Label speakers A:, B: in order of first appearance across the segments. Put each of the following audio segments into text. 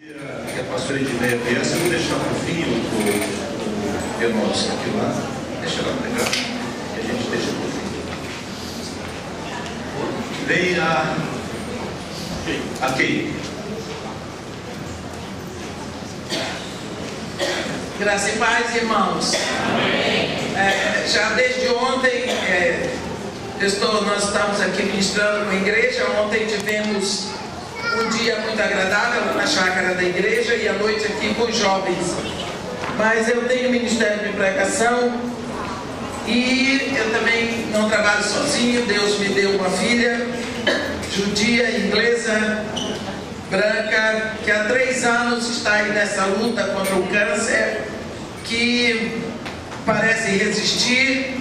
A: Que a pastora Edneia viesse, eu vou deixar um pouquinho o Renato aqui lá, deixa ela pegar, e a gente deixa um pouquinho. Vem a Key.
B: Graça e paz, irmãos. Já desde ontem, nós estamos aqui ministrando na igreja. Ontem tivemos um dia muito agradável na chácara da igreja e à noite aqui com os jovens. Mas eu tenho ministério de pregação e eu também não trabalho sozinho. Deus me deu uma filha judia, inglesa, branca, que há 3 anos está aí nessa luta contra o câncer, que parece resistir,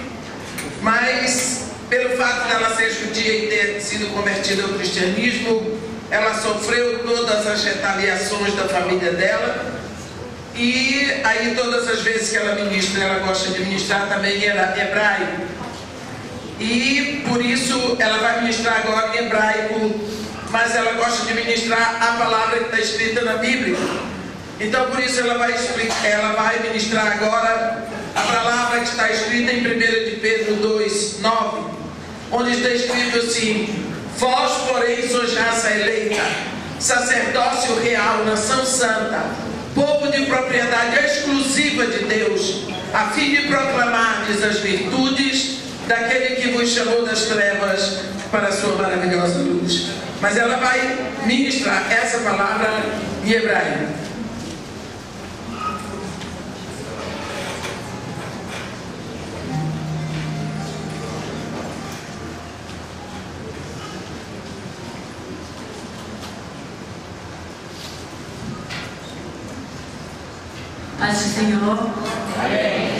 B: mas pelo fato dela ser judia e ter sido convertida ao cristianismo, ela sofreu todas as retaliações da família dela. E aí todas as vezes que ela ministra, ela gosta de ministrar também em hebraico. E por isso ela vai ministrar agora em hebraico, mas ela gosta de ministrar a palavra que está escrita na Bíblia. Então por isso ela vai ministrar agora a palavra que está escrita em 1 de Pedro 2:9, onde está escrito assim: vós, porém, sois raça eleita, sacerdócio real, nação santa, povo de propriedade exclusiva de Deus, a fim de proclamardes as virtudes daquele que vos chamou das trevas para a sua maravilhosa luz. Mas ela vai ministrar essa palavra em hebraico.
C: Paz do Senhor. Amém.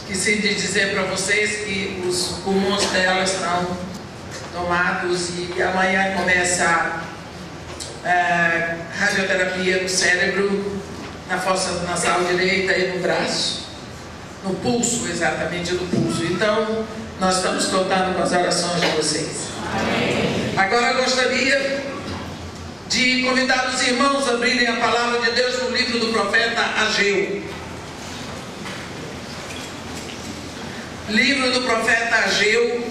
B: Esqueci de dizer para vocês que os pulmões dela estão tomados e amanhã começa a radioterapia no cérebro, na fossa nasal direita e no braço, no pulso, exatamente no pulso. Então, nós estamos contando com as orações de vocês. Amém. Agora eu gostaria de convidar os irmãos a abrirem a palavra de Deus no livro do profeta Ageu. Livro do profeta Ageu.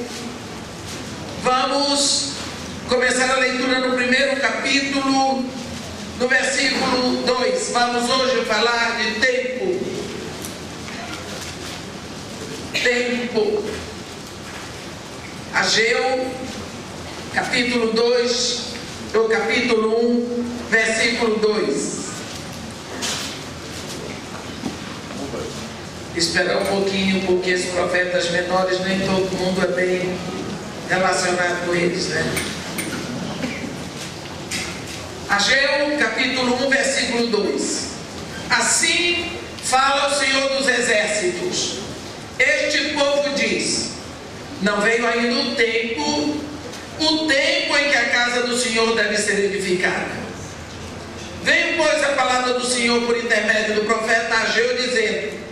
B: Vamos começar a leitura no primeiro capítulo, no versículo 2. Vamos hoje falar de tempo. Tempo. Ageu, capítulo 2, ou capítulo 1, versículo 2. Esperar um pouquinho, porque esses profetas menores, nem todo mundo é bem relacionado com eles, né? Ageu, capítulo 1, versículo 2. Assim fala o Senhor dos Exércitos: este povo diz, não veio ainda o tempo em que a casa do Senhor deve ser edificada. Veio, pois, a palavra do Senhor por intermédio do profeta Ageu, dizendo: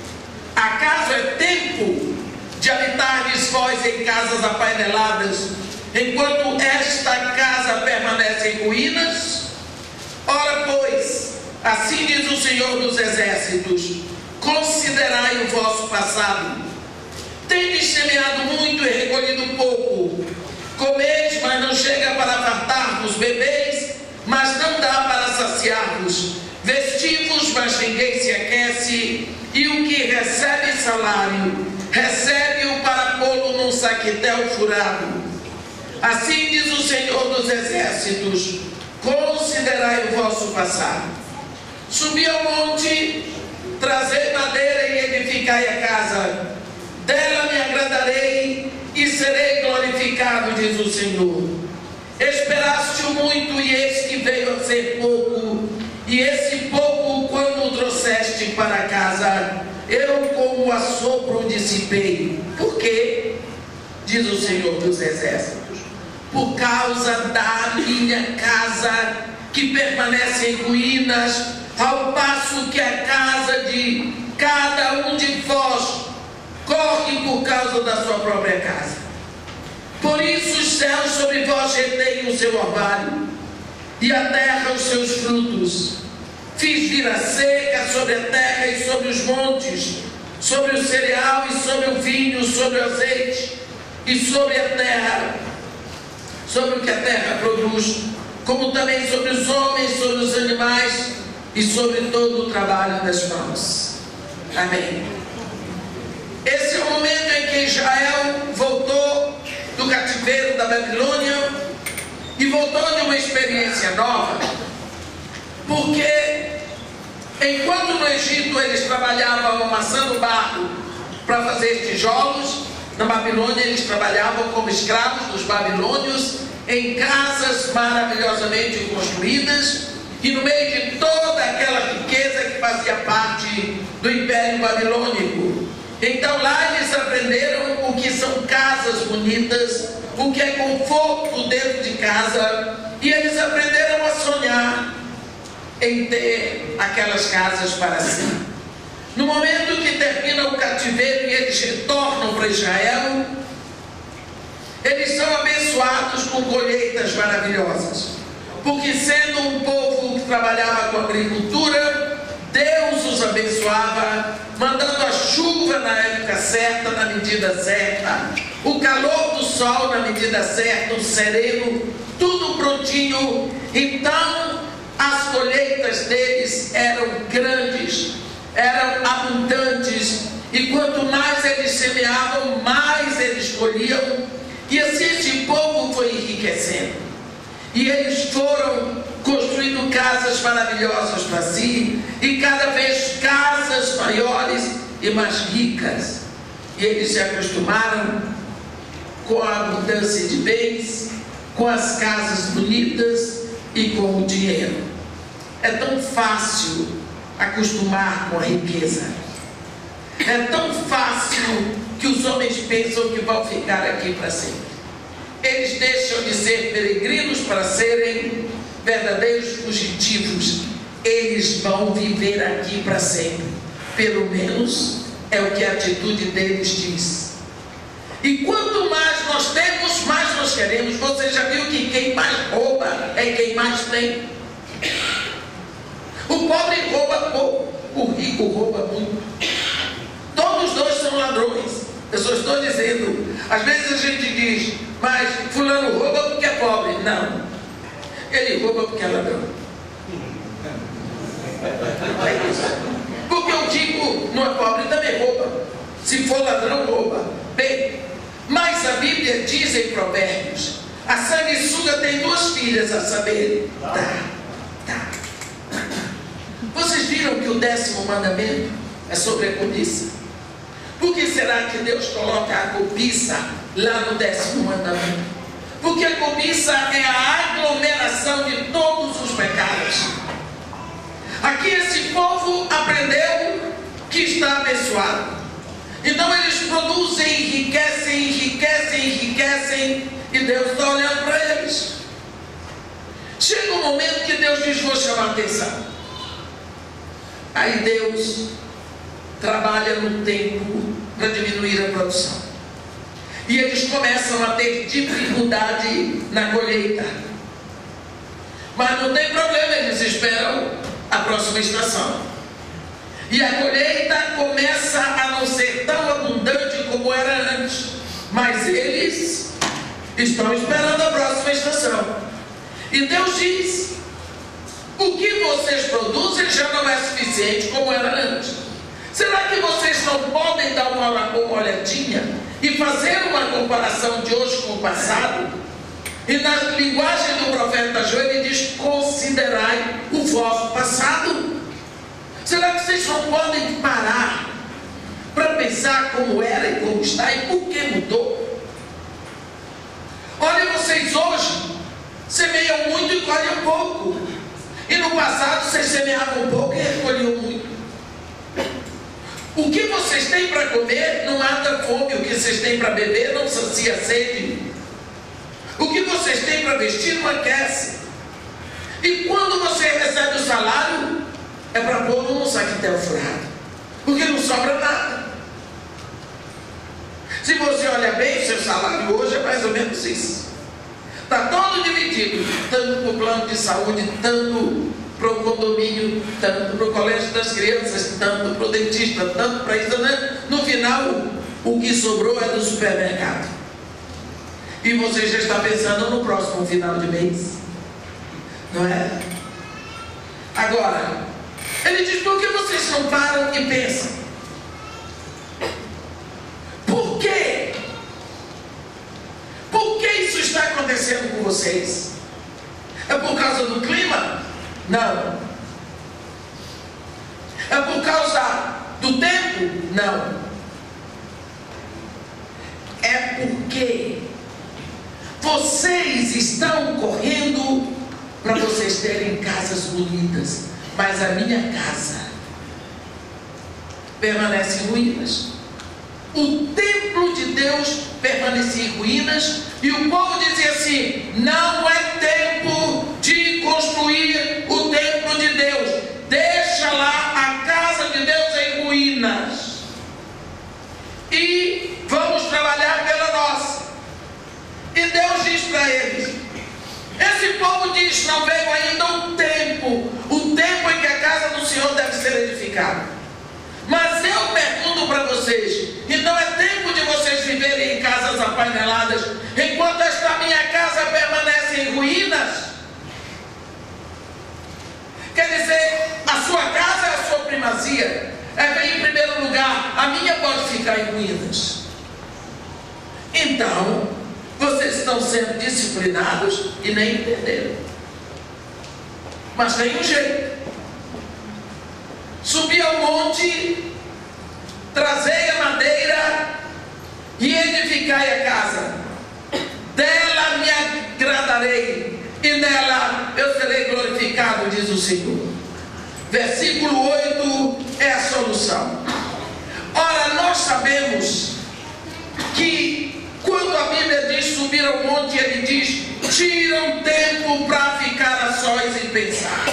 B: acaso é tempo de habitardes vós em casas apaineladas, enquanto esta casa permanece em ruínas? Ora, pois, assim diz o Senhor dos Exércitos: considerai o vosso passado. Tendes semeado muito e recolhido pouco. Comeis, mas não chega para fartar-vos. Bebeis, mas não dá para saciar-vos. Vestivos, mas ninguém se aquece. E o que recebe salário, recebe-o para pô-lo num saquetel furado. Assim diz o Senhor dos Exércitos: considerai o vosso passado. Subi ao monte, trazei madeira e edificai a casa. Dela me agradarei e serei glorificado, diz o Senhor. Esperaste-o muito, e eis que veio a ser pouco. E esse pouco, quando o trouxeste para casa, eu com o assopro o dissipei. Por quê? Diz o Senhor dos Exércitos: por causa da minha casa, que permanece em ruínas, ao passo que a casa de cada um de vós corre por causa da sua própria casa. Por isso os céus sobre vós retêm o seu orvalho, e a terra os seus frutos. Fiz vir a seca sobre a terra e sobre os montes, sobre o cereal e sobre o vinho, sobre o azeite e sobre a terra, sobre o que a terra produz, como também sobre os homens, sobre os animais e sobre todo o trabalho das mãos. Amém. Esse é o momento em que Israel voltou do cativeiro da Babilônia e voltou de uma experiência nova, porque enquanto no Egito eles trabalhavam amassando barro para fazer tijolos, na Babilônia eles trabalhavam como escravos dos babilônios em casas maravilhosamente construídas e no meio de toda aquela riqueza que fazia parte do Império Babilônico. Então lá eles aprenderam o que são casas bonitas, o que é conforto dentro de casa, e eles aprenderam a sonhar em ter aquelas casas para si. No momento que termina o cativeiro e eles retornam para Israel, eles são abençoados com colheitas maravilhosas, porque sendo um povo que trabalhava com agricultura, Deus os abençoava, mandando a chuva na época certa, na medida certa, o calor do sol na medida certa, o sereno, tudo prontinho. Então as colheitas deles eram grandes, eram abundantes, e quanto mais eles semeavam, mais eles colhiam, e assim esse povo foi enriquecendo, e eles foram construindo casas maravilhosas para si, e cada vez casas maiores e mais ricas, e eles se acostumaram com a abundância de bens, com as casas bonitas e com o dinheiro. É tão fácil acostumar com a riqueza. É tão fácil que os homens pensam que vão ficar aqui para sempre. Eles deixam de ser peregrinos para serem verdadeiros fugitivos. Eles vão viver aqui para sempre. Pelo menos é o que a atitude deles diz. E quanto mais nós temos, mais nós queremos. Você já viu que quem mais rouba é quem mais tem? O pobre rouba pouco, o rico rouba muito. Todos os dois são ladrões. Eu só estou dizendo. Às vezes a gente diz, mas fulano rouba porque é pobre. Não, ele rouba porque é ladrão. Porque o rico não é pobre, também rouba. Se for ladrão, rouba. Bem, mas a Bíblia diz em Provérbios: a sanguessuga tem 2 filhas, a saber, dá. Vocês viram que o 10º mandamento é sobre a cobiça? Por que será que Deus coloca a cobiça lá no 10º mandamento? Porque a cobiça é a aglomeração de todos os pecados. Aqui esse povo aprendeu que está abençoado. Então eles produzem, enriquecem, e Deus está olhando para eles. Chega um momento que Deus diz: vou chamar a atenção. Aí Deus trabalha no tempo para diminuir a produção. E eles começam a ter dificuldade na colheita. Mas não tem problema, eles esperam a próxima estação. E a colheita começa a não ser tão abundante como era antes. Mas eles estão esperando a próxima estação. E Deus diz: o que vocês produzem já não é suficiente como era antes. Será que vocês não podem dar uma olhadinha e fazer uma comparação de hoje com o passado? E na linguagem do profeta Joel ele diz: considerai o vosso passado. Será que vocês não podem parar para pensar como era e como está e por que mudou? Olha, vocês hoje semeiam muito e colhem pouco. E no passado vocês semeavam pouco e recolhiam muito. O que vocês têm para comer não mata fome. O que vocês têm para beber não sacia sede. O que vocês têm para vestir não aquece. E quando você recebe o salário, é para pôr num saquetel furado, porque não sobra nada. Se você olha bem, seu salário hoje é mais ou menos isso. Está todo dividido, tanto para o plano de saúde, tanto para o condomínio, tanto para o colégio das crianças, tanto para o dentista, tanto para isso, né? No final, o que sobrou é do supermercado. E você já está pensando no próximo final de mês, não é? Agora, ele diz: por que vocês não param e pensam? Por quê? Por que isso está acontecendo com vocês? É por causa do clima? Não. É por causa do tempo? Não. É porque vocês estão correndo para vocês terem casas bonitas, mas a minha casa permanece em ruínas. O templo de Deus permanecia em ruínas e o povo dizia assim: não é tempo de construir o templo de Deus, deixa lá a casa de Deus em ruínas e vamos trabalhar pela nossa. E Deus diz para eles: esse povo diz, não veio ainda o tempo em que a casa do Senhor deve ser edificada. Mas eu pergunto para vocês: então é tempo de vocês viverem em casas apaineladas, enquanto esta minha casa permanece em ruínas? Quer dizer, a sua casa é a sua primazia, vem em primeiro lugar, a minha pode ficar em ruínas. Então, vocês estão sendo disciplinados e nem entenderam. Mas tem um jeito: subir ao monte, trazei a madeira e edificai a casa. Dela me agradarei e nela eu serei glorificado, diz o Senhor. Versículo 8 é a solução. Ora, Tira um tempo para ficar a sós e pensar.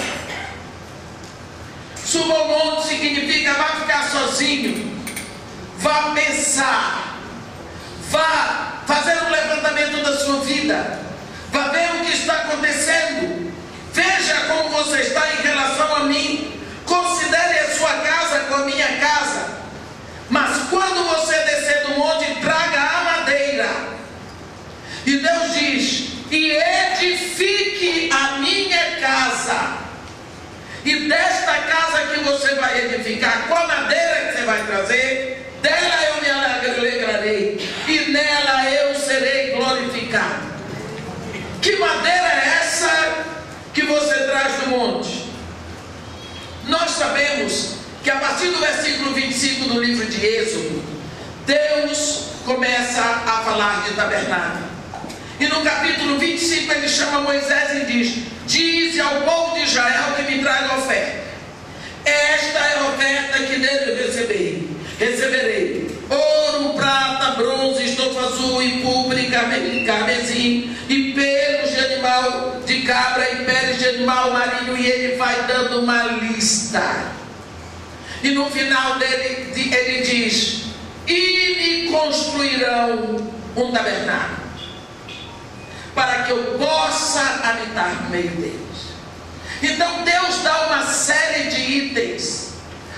B: Suba ao monte significa vá ficar sozinho. Vá pensar. Vá fazer um levantamento da sua vida. Vá ver o que está acontecendo. Veja como você está em relação a mim. Considere a sua casa com a minha casa. Mas quando você descer do monte, traga a madeira. E Deus diz: e edifique a minha casa. E desta casa que você vai edificar, com a madeira que você vai trazer, dela eu me alegrarei, e nela eu serei glorificado. Que madeira é essa que você traz do monte? Nós sabemos que a partir do versículo 25 do livro de Êxodo, Deus começa a falar de tabernáculo. E no capítulo 25 ele chama Moisés e diz: dize ao povo de Israel que me traga oferta. Esta é a oferta que dele receberei: ouro, prata, bronze, estofa azul e púrpura, carmesim, e pelos de animal de cabra e peles de animal marinho. E ele vai dando uma lista. E no final dele ele diz: e me construirão um tabernáculo, para que eu possa habitar no meio deles. Então Deus dá uma série de itens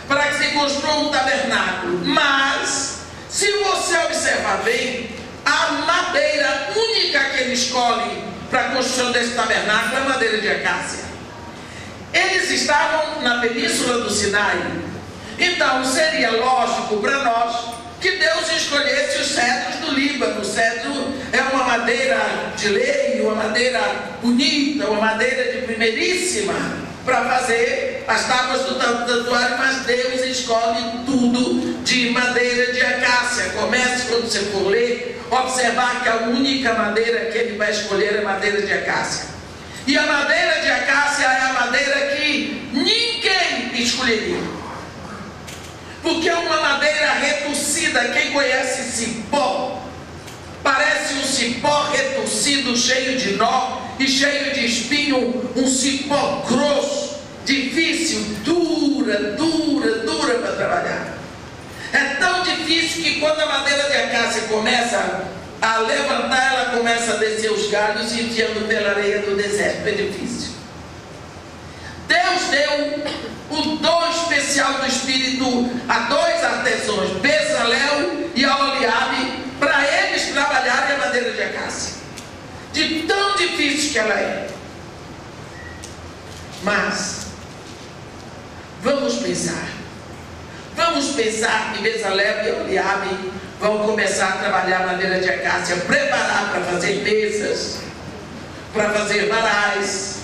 B: para que se construa um tabernáculo. Mas, se você observar bem, a madeira única que ele escolhe para a construção desse tabernáculo é a madeira de acácia. Eles estavam na península do Sinai. Então seria lógico para nós que Deus escolhesse os cedros do Líbano. O cedro é uma madeira de lei, uma madeira bonita, uma madeira de primeiríssima para fazer as tábuas do santuário, mas Deus escolhe tudo de madeira de acácia. Comece, quando você for ler, observar que a única madeira que ele vai escolher é madeira de acácia. E a madeira de acácia é a madeira que ninguém escolheria, porque é uma madeira retorcida. Quem conhece cipó, parece um cipó retorcido, cheio de nó e cheio de espinho, um cipó grosso, difícil, dura para trabalhar. É tão difícil que quando a madeira de acácia começa a levantar, ela começa a descer os galhos e enfiando pela areia do deserto. É difícil. Deus deu o dom especial do Espírito a dois artesãos, Bezalel e Aholiabe, para eles trabalharem a madeira de acácia, de tão difícil que ela é. Mas vamos pensar que Bezalel e Aholiabe vão começar a trabalhar a madeira de acácia, preparar para fazer mesas, para fazer varais,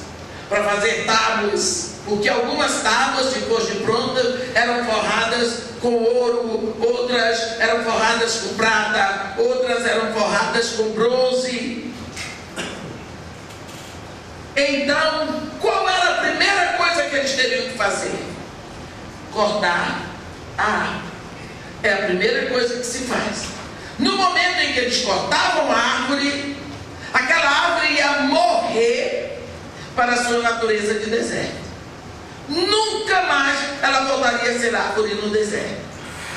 B: para fazer tábuas. Porque algumas tábuas, depois de prontas, eram forradas com ouro, outras eram forradas com prata, outras eram forradas com bronze. Então, qual era a primeira coisa que eles teriam que fazer? Cortar a árvore. É a primeira coisa que se faz. No momento em que eles cortavam a árvore, aquela árvore ia morrer para a sua natureza de deserto. Nunca mais ela voltaria a ser árvore no deserto.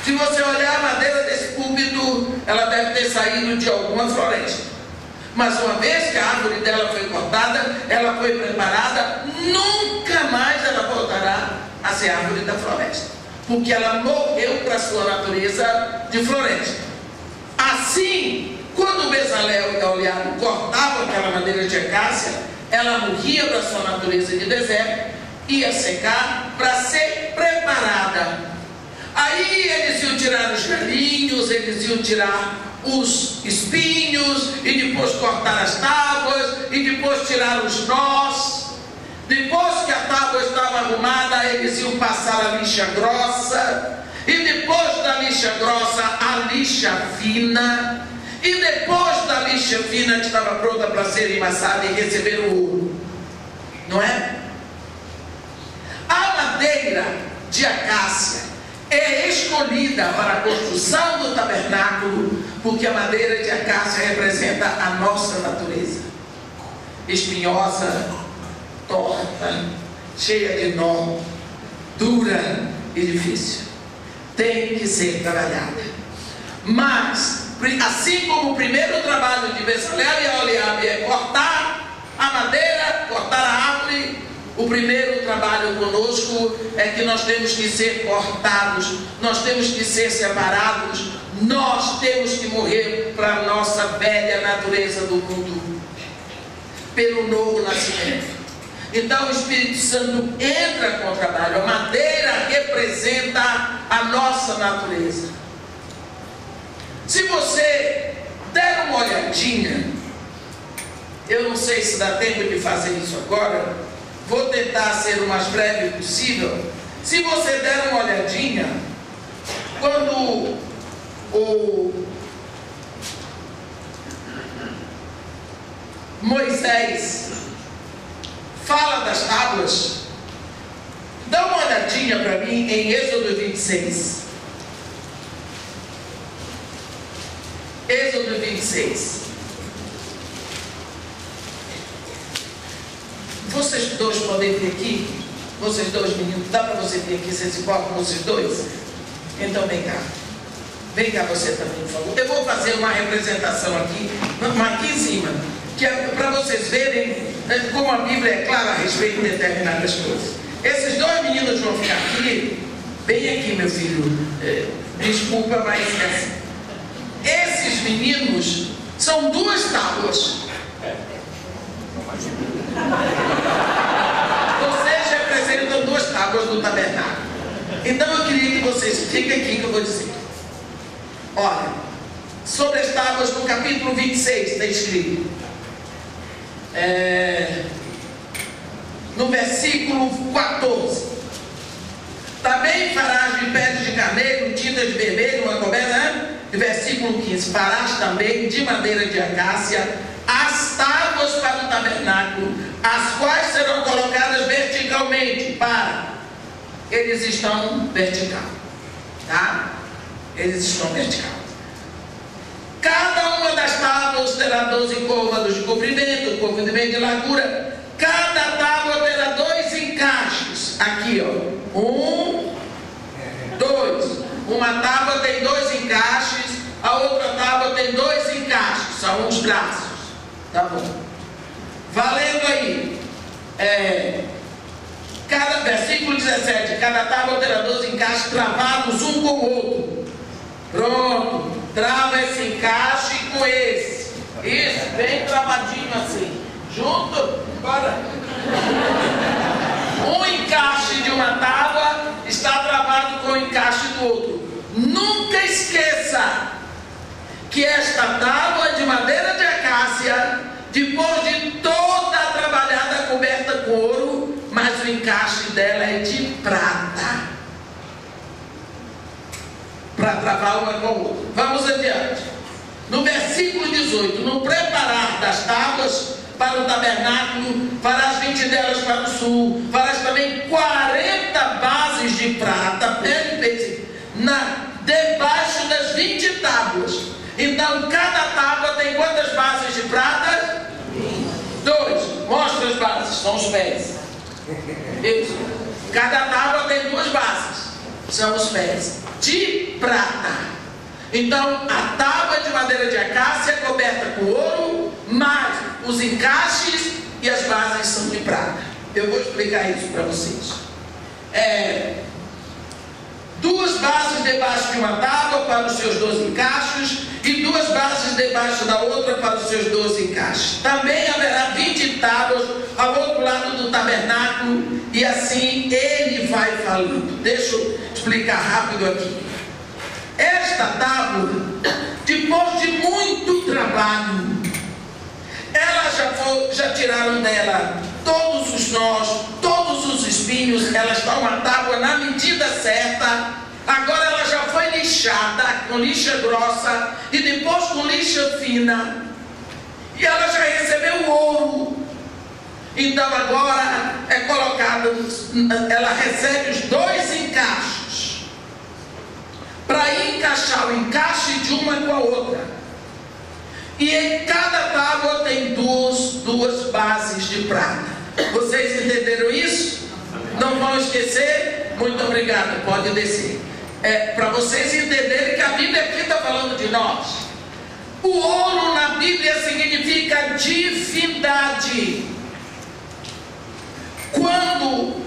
B: Se você olhar a madeira desse púlpito, ela deve ter saído de alguma floresta. Mas uma vez que a árvore dela foi cortada, ela foi preparada, nunca mais ela voltará a ser árvore da floresta, porque ela morreu para a sua natureza de floresta. Assim, quando Bezalel e Aholiabe cortavam aquela madeira de acácia, ela morria para a sua natureza de deserto, ia secar para ser preparada. Aí eles iam tirar os galinhos, eles iam tirar os espinhos, e depois cortar as tábuas, e depois tirar os nós. Depois que a tábua estava arrumada, eles iam passar a lixa grossa, e depois da lixa grossa, a lixa fina, e depois da lixa fina que estava pronta para ser amassada e receber o ouro. Não é? A madeira de acácia é escolhida para a construção do tabernáculo, porque a madeira de acácia representa a nossa natureza. espinhosa, torta, cheia de nó, dura e difícil. Tem que ser trabalhada. Mas, assim como o primeiro trabalho de Bezalel e Aholiabe é cortar a madeira, cortar a árvore, o primeiro trabalho conosco é que nós temos que ser cortados, nós temos que ser separados, nós temos que morrer para a nossa velha natureza do mundo, pelo novo nascimento. Então o Espírito Santo entra com o trabalho. A madeira representa a nossa natureza. Se você der uma olhadinha, eu não sei se dá tempo de fazer isso agora, vou tentar ser o mais breve possível. Se você der uma olhadinha, quando o Moisés fala das tábuas, dá uma olhadinha para mim em Êxodo 26. Êxodo 26. Vocês dois podem vir aqui? Vocês dois meninos, dá para você vir aqui? Vocês se importam, vocês dois? Então vem cá. Vem cá você também, por favor. Eu vou fazer uma representação aqui em cima, que é para vocês verem como a Bíblia é clara a respeito de determinadas coisas. Esses dois meninos vão ficar aqui. Bem aqui, meu filho. Desculpa, mas esses meninos são duas tábuas. Vocês representam duas tábuas do tabernáculo. Então eu queria que vocês fiquem aqui que eu vou dizer. Olha, sobre as tábuas no capítulo 26 está escrito, no versículo 14: também farás de peles de carneiro, tintas de vermelho, uma coberta. E versículo 15: farás também de madeira de acácia as tábuas para o tabernáculo, as quais serão colocadas verticalmente. Eles estão vertical, tá? Eles estão vertical. Cada uma das tábuas terá 12 côvados de comprimento de largura. Cada tábua terá 2 encaixes. Aqui, ó. 1, 2. Uma tábua tem 2 encaixes, a outra tábua tem 2 encaixes. São os braços. Tá bom. Valendo aí. Versículo 17. Cada tábua terá 12 encaixes travados um com o outro. Pronto. Trava esse encaixe com esse. Isso, bem travadinho assim. Junto. Bora. Um encaixe de uma tábua está travado com o encaixe do outro. Nunca esqueça que esta tábua é de madeira de acácia, depois de toda trabalhada, coberta com ouro, mas o encaixe dela é de prata, para travar uma com a outra. Vamos adiante. No versículo 18: no preparar das tábuas para o tabernáculo, farás 20 delas para o sul, farás também 40 bases de prata, debaixo das 20 tábuas. Então cada tábua tem quantas bases de prata? 2. Mostra as bases, são os pés. Isso. Cada tábua tem 2 bases, são os pés de prata. Então a tábua é de madeira de acácia coberta com ouro, mas os encaixes e as bases são de prata. Eu vou explicar isso para vocês. 2 bases debaixo de uma tábua para os seus 12 encaixes e 2 bases debaixo da outra para os seus 12 encaixes. Também haverá 20 tábuas ao outro lado do tabernáculo, e assim ele vai falando. Deixa eu explicar rápido aqui. Esta tábua, depois de muito trabalho, já tiraram dela todos os nós, todos os espinhos. Ela está uma tábua na medida certa. Agora ela já foi lixada com lixa grossa e depois com lixa fina, e ela já recebeu ouro. Então agora é colocado, ela recebe os 2 encaixes para encaixar o encaixe de uma com a outra. E em cada tábua tem duas bases de prata. Vocês entenderam isso? Não vão esquecer? Muito obrigado, pode descer. Para vocês entenderem que a Bíblia aqui está falando de nós. O ouro na Bíblia significa divindade. Quando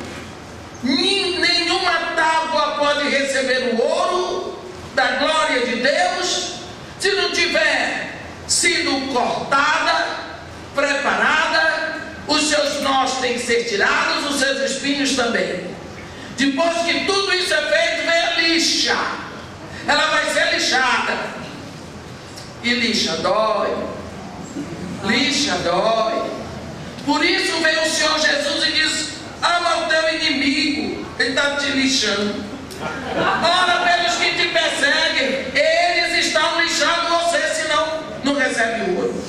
B: nenhuma tábua pode receber o ouro da glória de Deus, se não tiver sido cortada, preparada, os seus nós têm que ser tirados, os seus espinhos também. Depois que tudo isso é feito, vem a lixa. Ela vai ser lixada. E lixa dói. Lixa dói. Por isso vem o Senhor Jesus e diz: ama o teu inimigo. Ele está te lixando. Ora pelos que te perseguem. Eles estão lixando você, senão não recebe o ouro.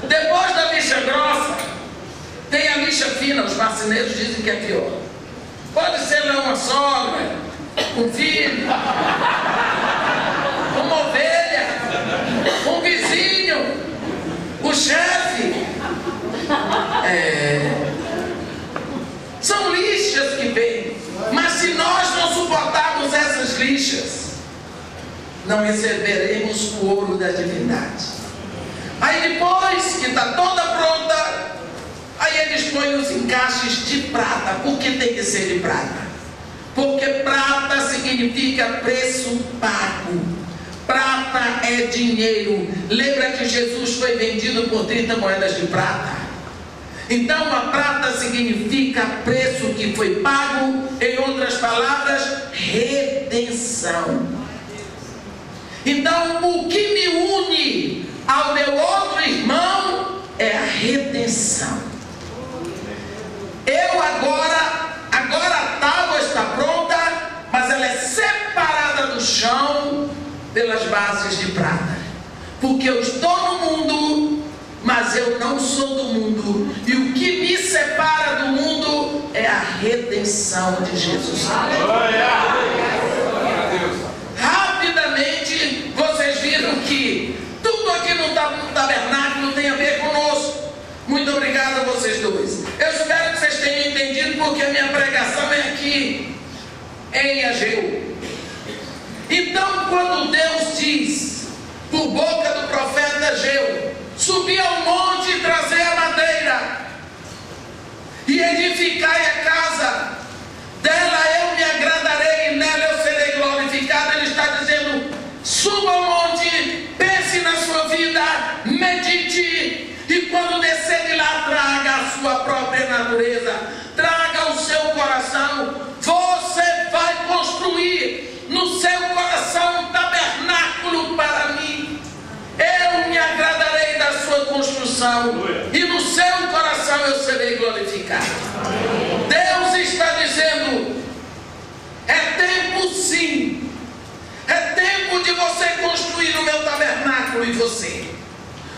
B: Depois da lixa grossa, tem a lixa fina. Os marceneiros dizem que é pior. Pode ser lá uma sogra, um filho, uma ovelha, um vizinho, o chefe. São lixas que vêm. Mas se nós não suportarmos essas lixas, não receberemos o ouro da divindade. Aí depois que está toda pronta, aí eles põem os encaixes de prata. Por que tem que ser de prata? Porque prata significa preço pago. Prata é dinheiro. Lembra que Jesus foi vendido por 30 moedas de prata? Então a prata significa preço que foi pago. Em outras palavras, redenção. Então o que me une ao meu outro irmão é a redenção. Eu agora a tábua está pronta, mas ela é separada do chão pelas bases de prata. Porque eu estou no mundo, mas eu não sou do mundo. E o que me separa do mundo é a redenção de Jesus. Rapidamente, vocês viram que tudo aqui no tabernáculo tem a ver conosco. Muito obrigado a vocês dois. Eu espero que vocês tenham entendido, porque a minha pregação é aqui em Ageu. Então, quando Deus diz por boca do profeta Ageu: subir ao monte e trazer a madeira e edificai a casa, dela eu me agradarei e nela eu serei glorificado. Ele está dizendo: suba ao monte, pense na sua vida, medite. E quando descer de lá, traga a sua própria natureza, traga o seu coração. Você vai construir no seu coração um tabernáculo para mim. Eu me agradarei da sua construção e no seu coração eu serei glorificado. Deus está dizendo: é tempo sim, é tempo de você construir o meu tabernáculo em você.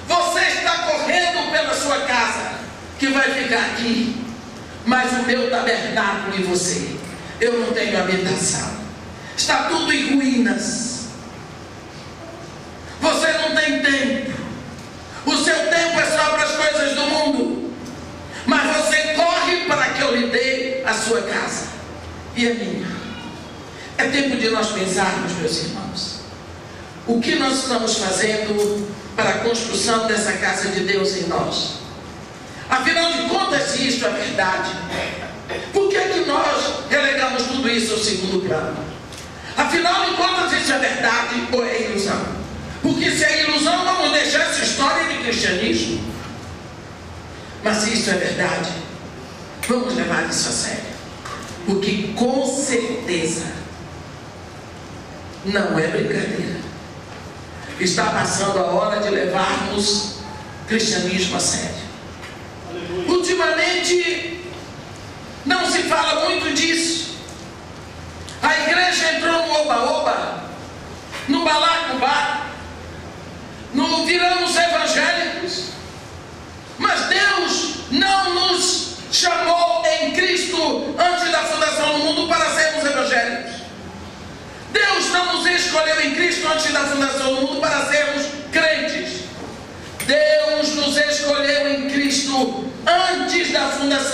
B: Você está correndo pela sua casa, que vai ficar aqui, mas o meu tabernáculo em você, eu não tenho habitação. Está tudo em ruínas. Você não tem tempo. O seu tempo é só para as coisas do mundo. Mas você corre para que eu lhe dê a sua casa e a minha. É tempo de nós pensarmos, meus irmãos, o que nós estamos fazendo para a construção dessa casa de Deus em nós. Afinal de contas, se isto é verdade, por que é que nós relegamos tudo isso ao segundo plano? Afinal de contas, isso é verdade ou é ilusão? Porque se é ilusão, vamos deixar essa história de cristianismo. Mas se isso é verdade, vamos levar isso a sério. Porque com certeza não é brincadeira. Está passando a hora de levarmos cristianismo a sério. Ultimamente não se fala muito disso. A igreja entrou no oba-oba, no balacobaco, no viramos evangélicos. Mas Deus não nos chamou em Cristo antes da fundação do mundo para sermos evangélicos. Deus não nos escolheu em Cristo antes da fundação do mundo para sermos crentes.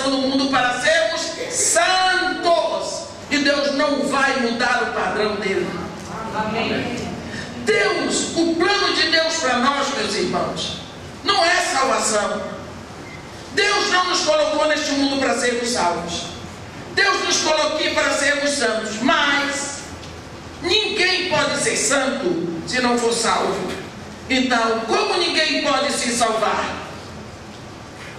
B: geração do mundo para sermos santos. E Deus não vai mudar o padrão dele. Deus, o plano de Deus para nós, meus irmãos, não é salvação. Deus não nos colocou neste mundo para sermos salvos. Deus nos colocou aqui para sermos santos. Mas ninguém pode ser santo se não for salvo. Então, como ninguém pode se salvar?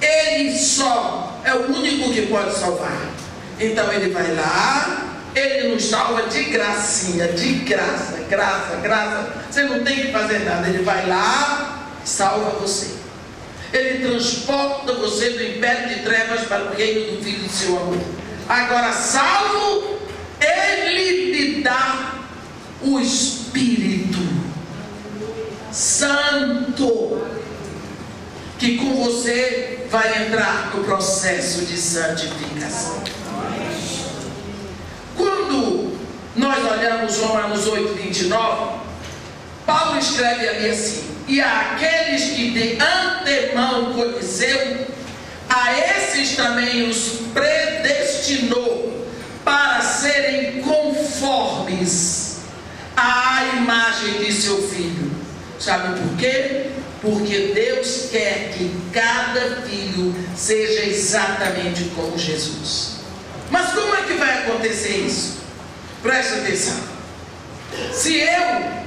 B: Ele só é o único que pode salvar. Então ele vai lá, ele nos salva de gracinha, de graça, graça. Você não tem que fazer nada. Ele vai lá, salva você. Ele transporta você do império de trevas para o reino do Filho do seu amor. Agora, salvo, ele lhe dá o Espírito Santo, que com você vai entrar no processo de santificação. Quando nós olhamos Romanos 8, 29, Paulo escreve ali assim: e àqueles que de antemão conheceu, a esses também os predestinou para serem conformes à imagem de seu Filho. Sabe por quê? Porque Deus quer que cada filho seja exatamente como Jesus. Mas como é que vai acontecer isso? Preste atenção. Se eu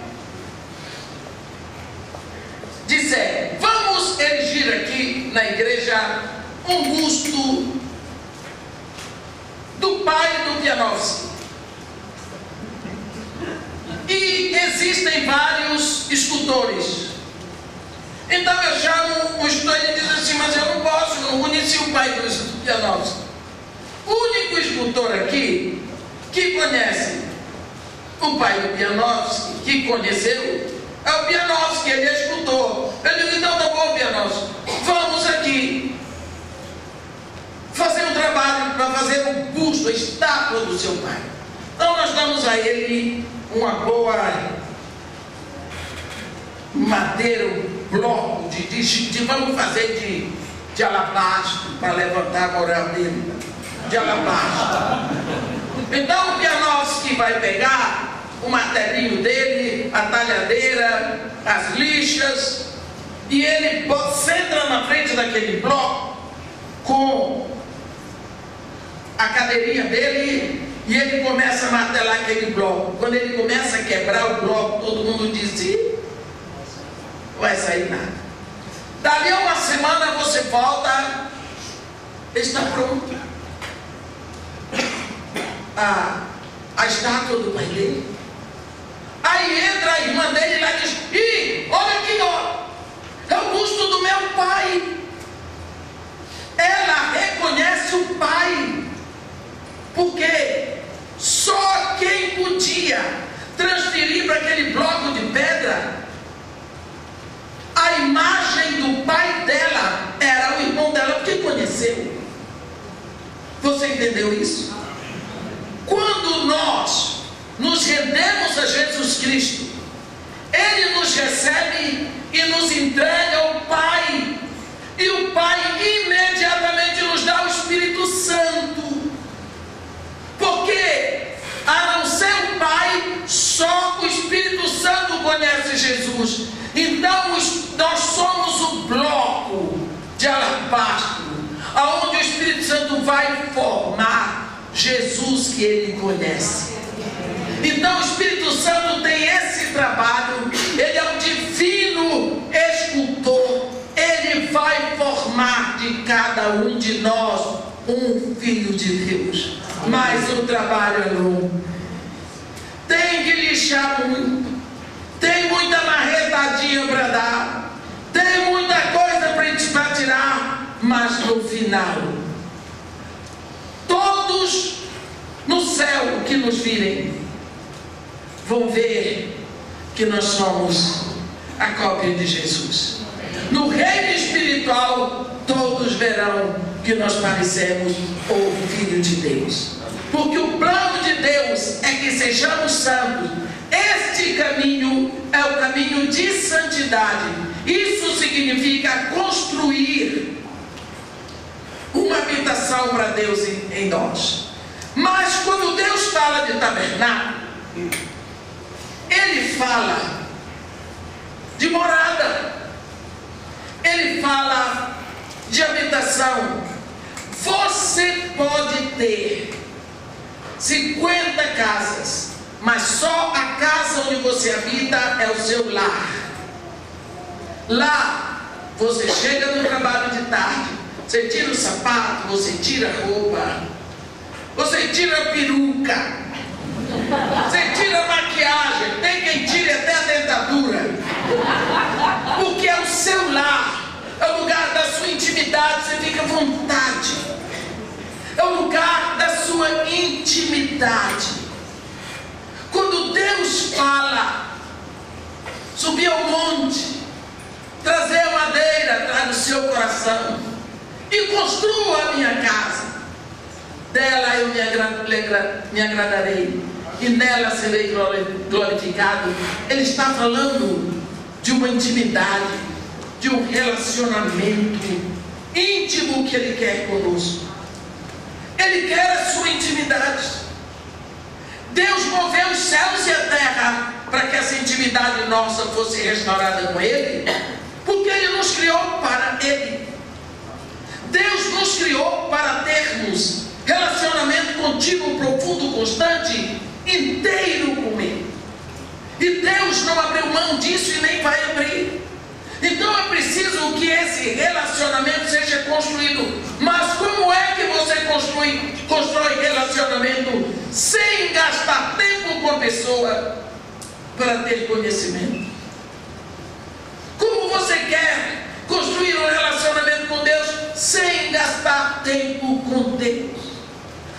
B: disser, vamos erigir aqui na igreja um busto do pai do Pianovski, e existem vários escultores, então eu chamo o escultor e diz assim: mas eu não posso, eu não conheci o pai do Pianovski. O único escultor aqui que conhece o pai do Pianovski, que conheceu, é o Pianovski, ele é escultor. Eu digo: então tá bom, Pianovski, vamos aqui fazer um trabalho para fazer um busto, a estátua do seu pai. Então nós damos a ele uma boa madeira, um bloco vamos fazer de alabastro, para levantar a moral dele, de alabastro. Então o Pianovski vai pegar o martelinho dele, a talhadeira, as lixas, e ele senta na frente daquele bloco com a cadeirinha dele, e ele começa a martelar aquele bloco. Quando ele começa a quebrar o bloco, todo mundo diz: "Ih, não vai sair nada." Dali a uma semana você volta, está pronto a estátua do pai dele. Aí entra a irmã dele lá e diz: "Ih, olha aqui, ó, é o busto do meu pai." Ela reconhece o pai, porque só quem podia transferir para aquele bloco de pedra a imagem do pai dela era o irmão dela, porque conheceu. Você entendeu isso? Quando nós nos rendemos a Jesus Cristo, Ele nos recebe e nos entrega ao Pai, e o Pai imediatamente nos dá o Espírito Santo, porque a não ser o Pai, só o Espírito Santo conhece Jesus. Então nós somos o bloco de alabastro, aonde o Espírito Santo vai formar Jesus que Ele conhece. Então o Espírito Santo tem esse trabalho, Ele é um divino escultor, Ele vai formar de cada um de nós um filho de Deus. Mas o trabalho é longo, tem que lixar muito, tem muita marretadinha para dar, tem muita coisa para tirar, mas no final, todos no céu que nos virem vão ver que nós somos a cópia de Jesus. No reino espiritual, todos verão que nós parecemos o Filho de Deus, porque o plano de Deus é que sejamos santos. Este caminho é o caminho de santidade. Isso significa construir uma habitação habitação para Deus em nós. Mas quando Deus fala de tabernáculo, Ele fala de morada, Ele fala de habitação. Você pode ter 50 casas, mas só a casa onde você habita é o seu lar. Lá você chega no trabalho de tarde, você tira o sapato, você tira a roupa, você tira a peruca, você tira a maquiagem, tem quem tire até a dentadura, porque é o seu lar, é o lugar da sua intimidade, você fica à vontade, é o lugar da sua intimidade. Quando Deus fala, subir ao monte, trazer a madeira, traga o seu coração e construa a minha casa, dela eu me agradarei e nela serei glorificado. Ele está falando de uma intimidade, de um relacionamento íntimo que Ele quer conosco. Ele quer a sua intimidade. Deus moveu os céus e a terra para que essa intimidade nossa fosse restaurada com Ele, porque Ele nos criou para Ele. Deus nos criou para termos relacionamento contínuo, profundo, constante, inteiro com Ele. E Deus não abriu mão disso e nem vai abrir. Então é preciso que esse relacionamento seja construído. Mas como é que você constrói relacionamento sem gastar tempo com a pessoa para ter conhecimento? Como você quer construir um relacionamento com Deus sem gastar tempo com Deus?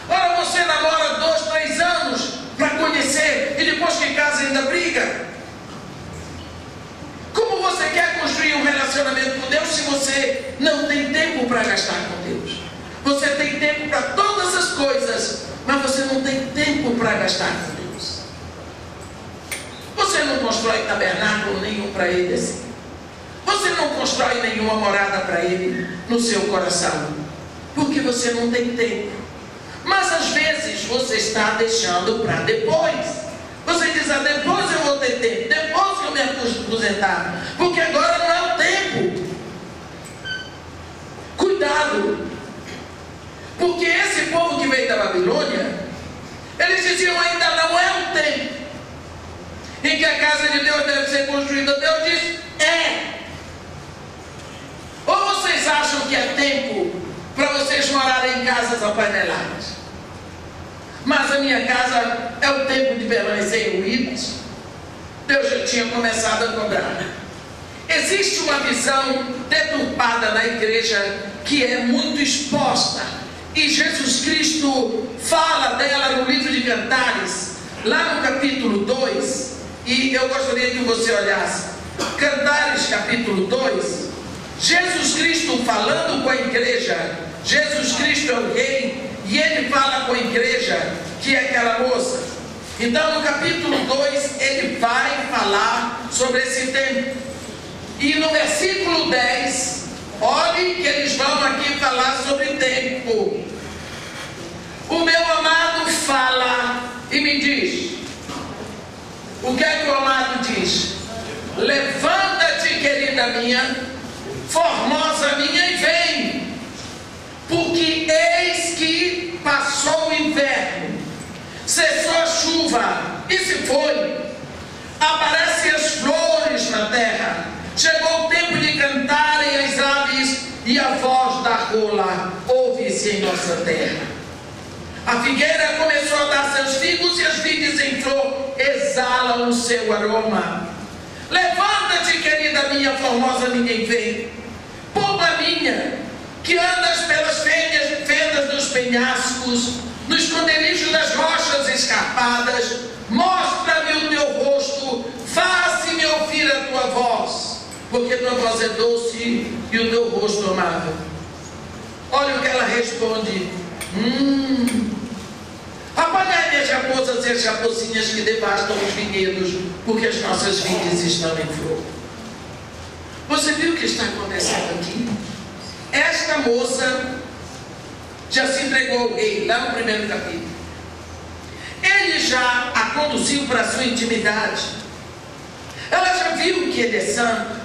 B: Ora, você namora 2, 3 anos para conhecer e depois que casa ainda briga. Como você quer construir um relacionamento com Deus se você não tem tempo para gastar com Deus? Você tem tempo para todas as coisas, mas você não tem tempo para gastar com Deus. Você não constrói tabernáculo nenhum para Ele assim. Você não constrói nenhuma morada para Ele no seu coração, porque você não tem tempo. Mas às vezes você está deixando para depois. Você diz, depois eu vou ter tempo, depois que eu me aposentar, porque agora não é o tempo. Cuidado, porque esse povo que veio da Babilônia, eles diziam, ainda não é o tempo em que a casa de Deus deve ser construída. Deus diz, ou vocês acham que é tempo para vocês morarem em casas apaneladas? Mas a minha casa é o tempo de permanecer em ruínas. Deus já tinha começado a cobrar. Existe uma visão deturpada na igreja que é muito exposta, e Jesus Cristo fala dela no livro de Cantares, lá no capítulo 2, e eu gostaria que você olhasse Cantares capítulo 2. Jesus Cristo falando com a igreja. Jesus Cristo é o rei e Ele fala com a igreja, que é aquela moça. Então no capítulo 2 Ele vai falar sobre esse tempo, e no versículo 10, olhe que eles vão aqui falar sobre tempo. O meu amado fala e me diz, o que é que o amado diz? Levanta-te, querida minha, formosa minha, e vem, porque eis que passou o inverno, cessou a chuva e se foi, aparecem as flores na terra, chegou o tempo de cantarem as aves, e a voz da rola ouve-se em nossa terra. A figueira começou a dar seus figos, e as vides em flor exalam o seu aroma. Levanta-te, querida minha, formosa minha, e vem, pomba minha, que andas pelas fendas dos penhascos, no esconderijo das rochas escarpadas, mostra-me o teu rosto, faze-me ouvir a tua voz, porque tua voz é doce e o teu rosto amável. Olha o que ela responde: apagai-me as raposas e as raposinhas que devastam os vinhedos, porque as nossas vides estão em flor. Você viu o que está acontecendo aqui? Esta moça já se entregou ao rei, lá no primeiro capítulo. Ele já a conduziu para a sua intimidade. Ela já viu que ele é santo.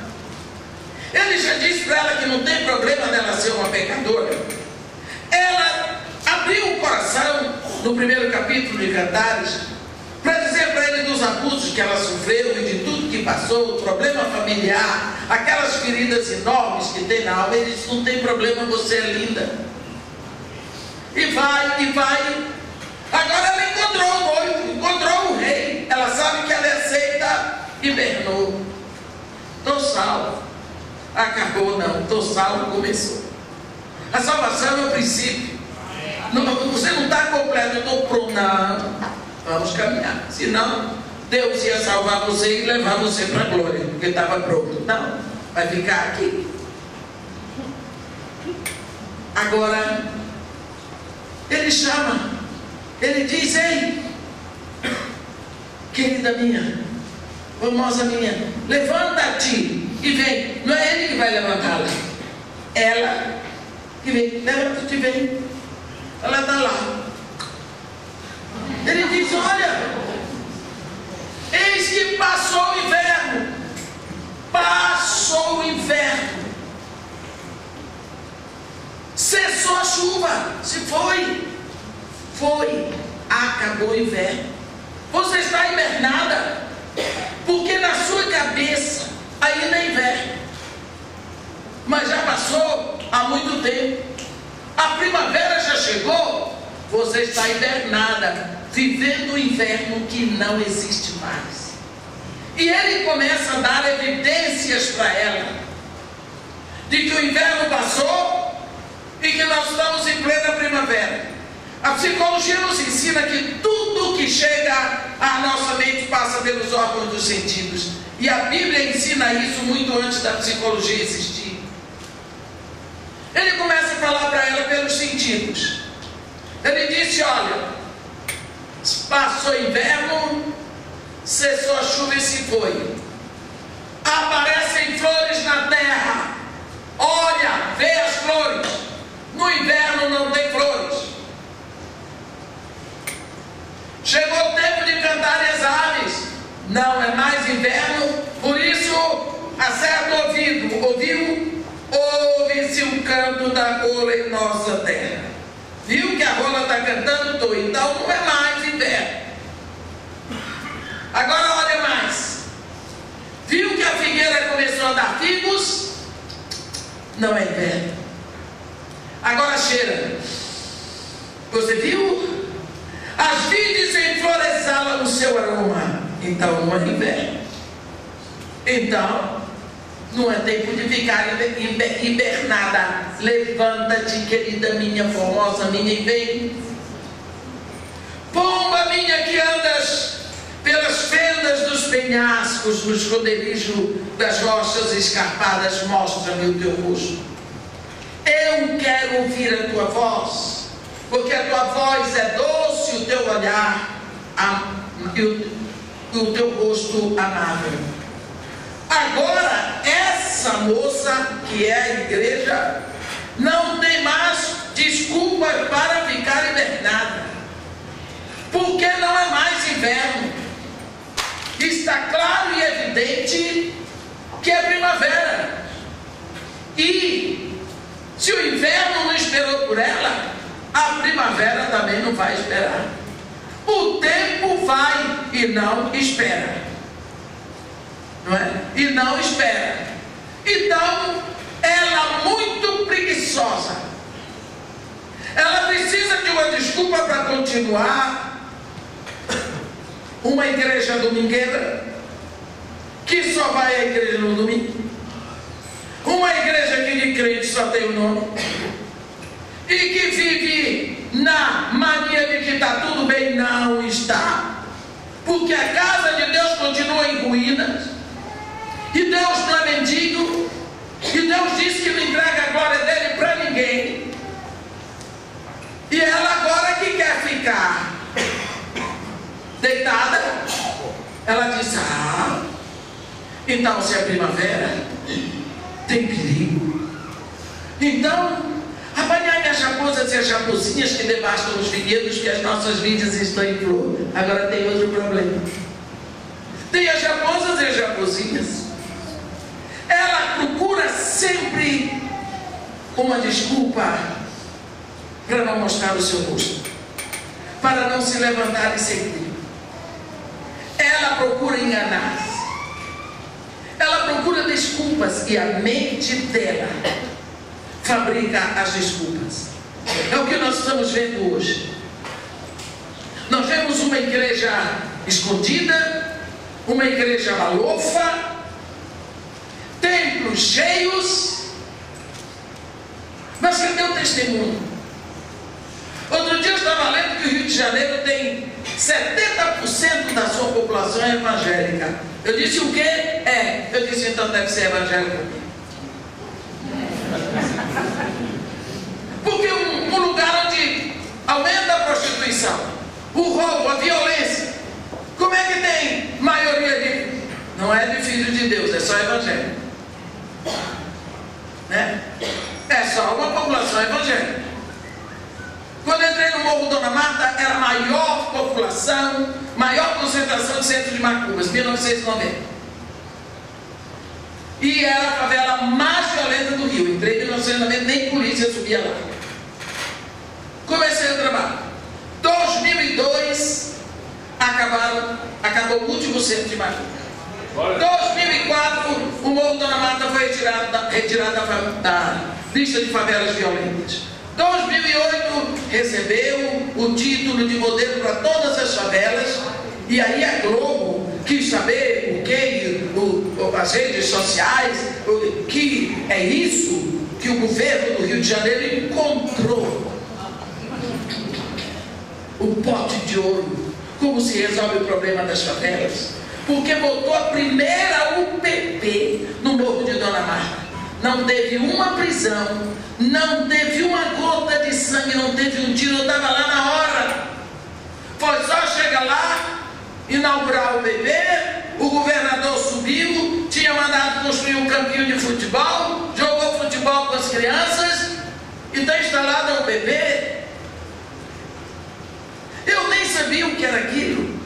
B: Ele já disse para ela que não tem problema dela ser uma pecadora. Ela abriu o coração no primeiro capítulo de Cantares para dizer para ele dos abusos que ela sofreu e de tudo que passou, o problema familiar, aquelas feridas enormes que tem na alma. Ele disse: não tem problema, você é linda. E vai, e vai. Agora ela encontrou o noivo, encontrou o rei. Ela sabe que ela é aceita, hibernou. Estou salvo. Acabou, não. Estou salvo, começou. A salvação é o princípio. Não, você não está completo, eu estou pronto. Não, vamos caminhar. Senão, Deus ia salvar você e levar você para a glória, porque estava pronto. Não, vai ficar aqui. Agora, ele chama. Ele diz: ei, querida minha, famosa minha, levanta-te e vem. Não é ele que vai levantá-la, ela que vem. Levanta-te e vem. Ela está lá. Ele diz: olha, eis que passou o inverno. Passou o inverno. Cessou a chuva. Se foi. Foi. Acabou o inverno. Você está hibernada, porque na sua cabeça ainda é inverno. Mas já passou há muito tempo. A primavera já chegou. Você está hibernada, vivendo o inverno que não existe mais. E ele começa a dar evidências para ela de que o inverno passou e que nós estamos em plena primavera. A psicologia nos ensina que tudo que chega à nossa mente passa pelos órgãos dos sentidos. E a Bíblia ensina isso muito antes da psicologia existir. Ele começa a falar para ela pelos sentidos. Ele disse: olha, passou o inverno, cessou a chuva e se foi. Aparecem flores na terra. Olha, vê as flores. No inverno não tem flores. Chegou o tempo de cantar as aves. Não é mais inverno. Por isso, acerta o ouvido. Ouviu? Ouve-se o canto da rola em nossa terra. Viu que a rola está cantando? Tô. Então não é mais inverno. Agora olha mais. Viu que a figueira começou a dar figos? Não é inverno. Agora cheira. Você viu? As vides em flor exalam o seu aroma. Então não é inverno. Então não é tempo de ficar hibernada. Levanta-te, querida minha, formosa minha, e vem. Pomba minha que andas pelas fendas dos penhascos, no esconderijo das rochas escarpadas, mostra-me o teu rosto. Eu quero ouvir a tua voz, porque a tua voz é doce, o teu olhar e o teu rosto amável. Agora, essa moça, que é a igreja, não tem mais desculpa para ficar hibernada, porque não é mais inverno. Está claro e evidente que é primavera. E se o inverno não esperou por ela, a primavera também não vai esperar. O tempo vai e não espera. Não é? E não espera. Então, ela muito preguiçosa. Ela precisa de uma desculpa para continuar uma igreja domingueira, que só vai à igreja no domingo. Uma igreja que de crente só tem o nome. E que vive na mania de que está tudo bem. Não está. Porque a casa de Deus continua em ruínas. E Deus não é mendigo. E Deus disse que não entrega a glória dele para ninguém. E ela agora que quer ficar deitada, ela diz: ah, então se é primavera, tem perigo. Então, apanhai minha chapuça raposas e as raposinhas que devastam os vinhedos que as nossas vides estão em flor. Agora tem outro problema. Tem as raposas e as raposinhas. Ela procura sempre uma desculpa para não mostrar o seu rosto, para não se levantar e seguir. Ela procura enganar-se. Ela procura desculpas e a mente dela fabrica as desculpas. É o que nós estamos vendo hoje. Nós vemos uma igreja escondida, uma igreja balofa, templos cheios, mas cadê o testemunho? Outro dia eu estava lendo que o Rio de Janeiro tem 70% da sua população é evangélica. Eu disse o quê? Eu disse então deve ser evangélico. Porque um lugar onde aumenta a prostituição, o roubo, a violência, como é que tem maioria de... Não é de filho de Deus, é só evangélico, né? É só uma população evangélica. Quando eu entrei no Morro Dona Marta, era a maior população, maior concentração de centro de macumbas, 1990. E era a favela mais violenta do Rio. Entrei em 1990, nem polícia subia lá. Comecei o trabalho. 2002, acabou o último centro de macumba. 2004, o Morro Dona Marta foi retirado da lista de favelas violentas. 2008 recebeu o título de modelo para todas as favelas. E aí a Globo quis saber o que as redes sociais, que é isso que o governo do Rio de Janeiro encontrou. O pote de ouro. Como se resolve o problema das favelas? Porque botou a primeira UPP no Morro de Dona Marta. Não teve uma prisão, não teve uma gota de sangue, não teve um tiro. Eu estava lá na hora. Foi só chegar lá, inaugurar o UPP. O governador subiu, tinha mandado construir um campinho de futebol, jogou futebol com as crianças e está instalado a UPP. Eu nem sabia o que era aquilo.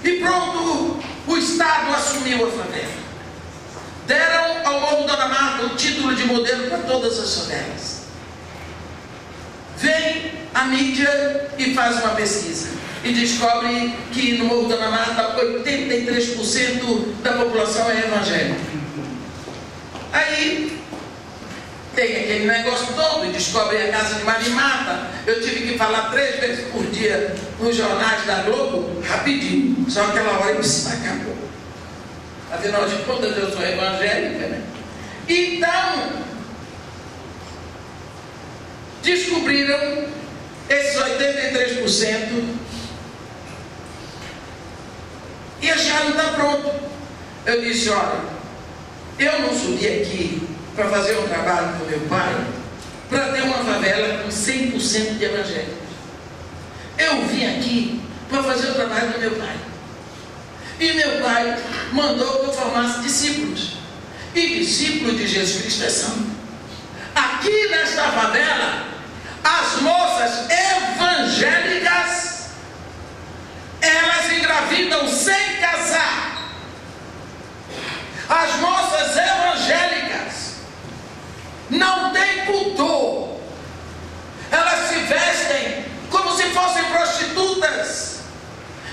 B: E pronto, o Estado assumiu a favela. Deram ao Morro Dona Marta o título de modelo para todas as favelas. Vem a mídia e faz uma pesquisa e descobre que no Morro Dona Marta 83% da população é evangélica. Aí tem aquele negócio todo e descobrem a casa de Marimata. Eu tive que falar 3 vezes por dia nos jornais da Globo, rapidinho, só aquela hora que acabou. Afinal de contas, eu sou evangélica, né? Então, descobriram esses 83% e acharam que está pronto. Eu disse, olha, eu não subi aqui para fazer um trabalho com meu pai, para ter uma favela com 100% de evangélicos. Eu vim aqui para fazer o trabalho do meu pai. E meu pai mandou que eu formasse discípulos. E discípulo de Jesus Cristo é santo. Aqui nesta favela, as moças evangélicas, elas engravidam sem casar. As moças evangélicas não têm pudor. Elas se vestem como se fossem prostitutas.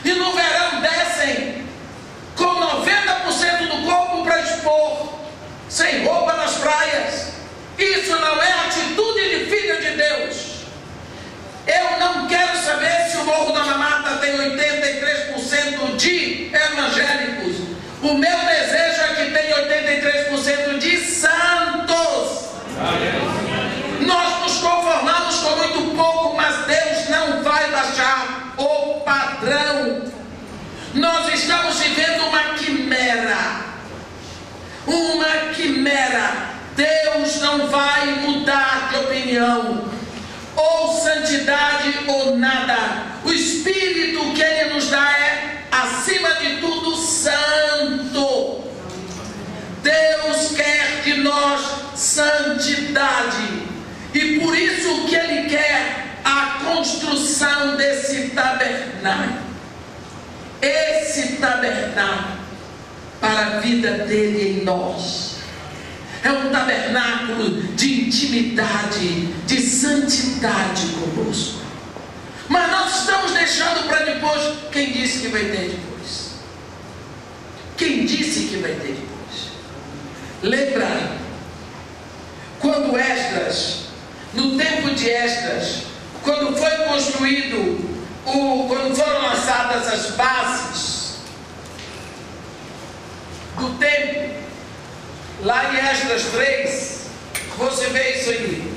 B: E no verão descem com 90% do corpo para expor, sem roupa nas praias. Isso não é atitude de filho de Deus. Eu não quero saber se o Morro Dona Marta tem 83% de evangélicos. O meu desejo é que tenha 83% de santos. Nós nos conformamos com muito pouco, mas Deus não vai baixar o padrão. Nós estamos vivendo uma quimera. Uma quimera. Deus não vai mudar de opinião. Ou santidade ou nada. O Espírito que Ele nos dá é, acima de tudo, santo. Deus quer de nós santidade. E por isso que Ele quer a construção desse tabernáculo. Esse tabernáculo para a vida dele em nós. É um tabernáculo de intimidade, de santidade conosco. Mas nós estamos deixando para depois. Quem disse que vai ter depois? Quem disse que vai ter depois? Lembra quando Esdras, no tempo de Esdras, quando foi construído, quando foram lançadas as bases do templo, lá em Esdras 3, você vê isso aí.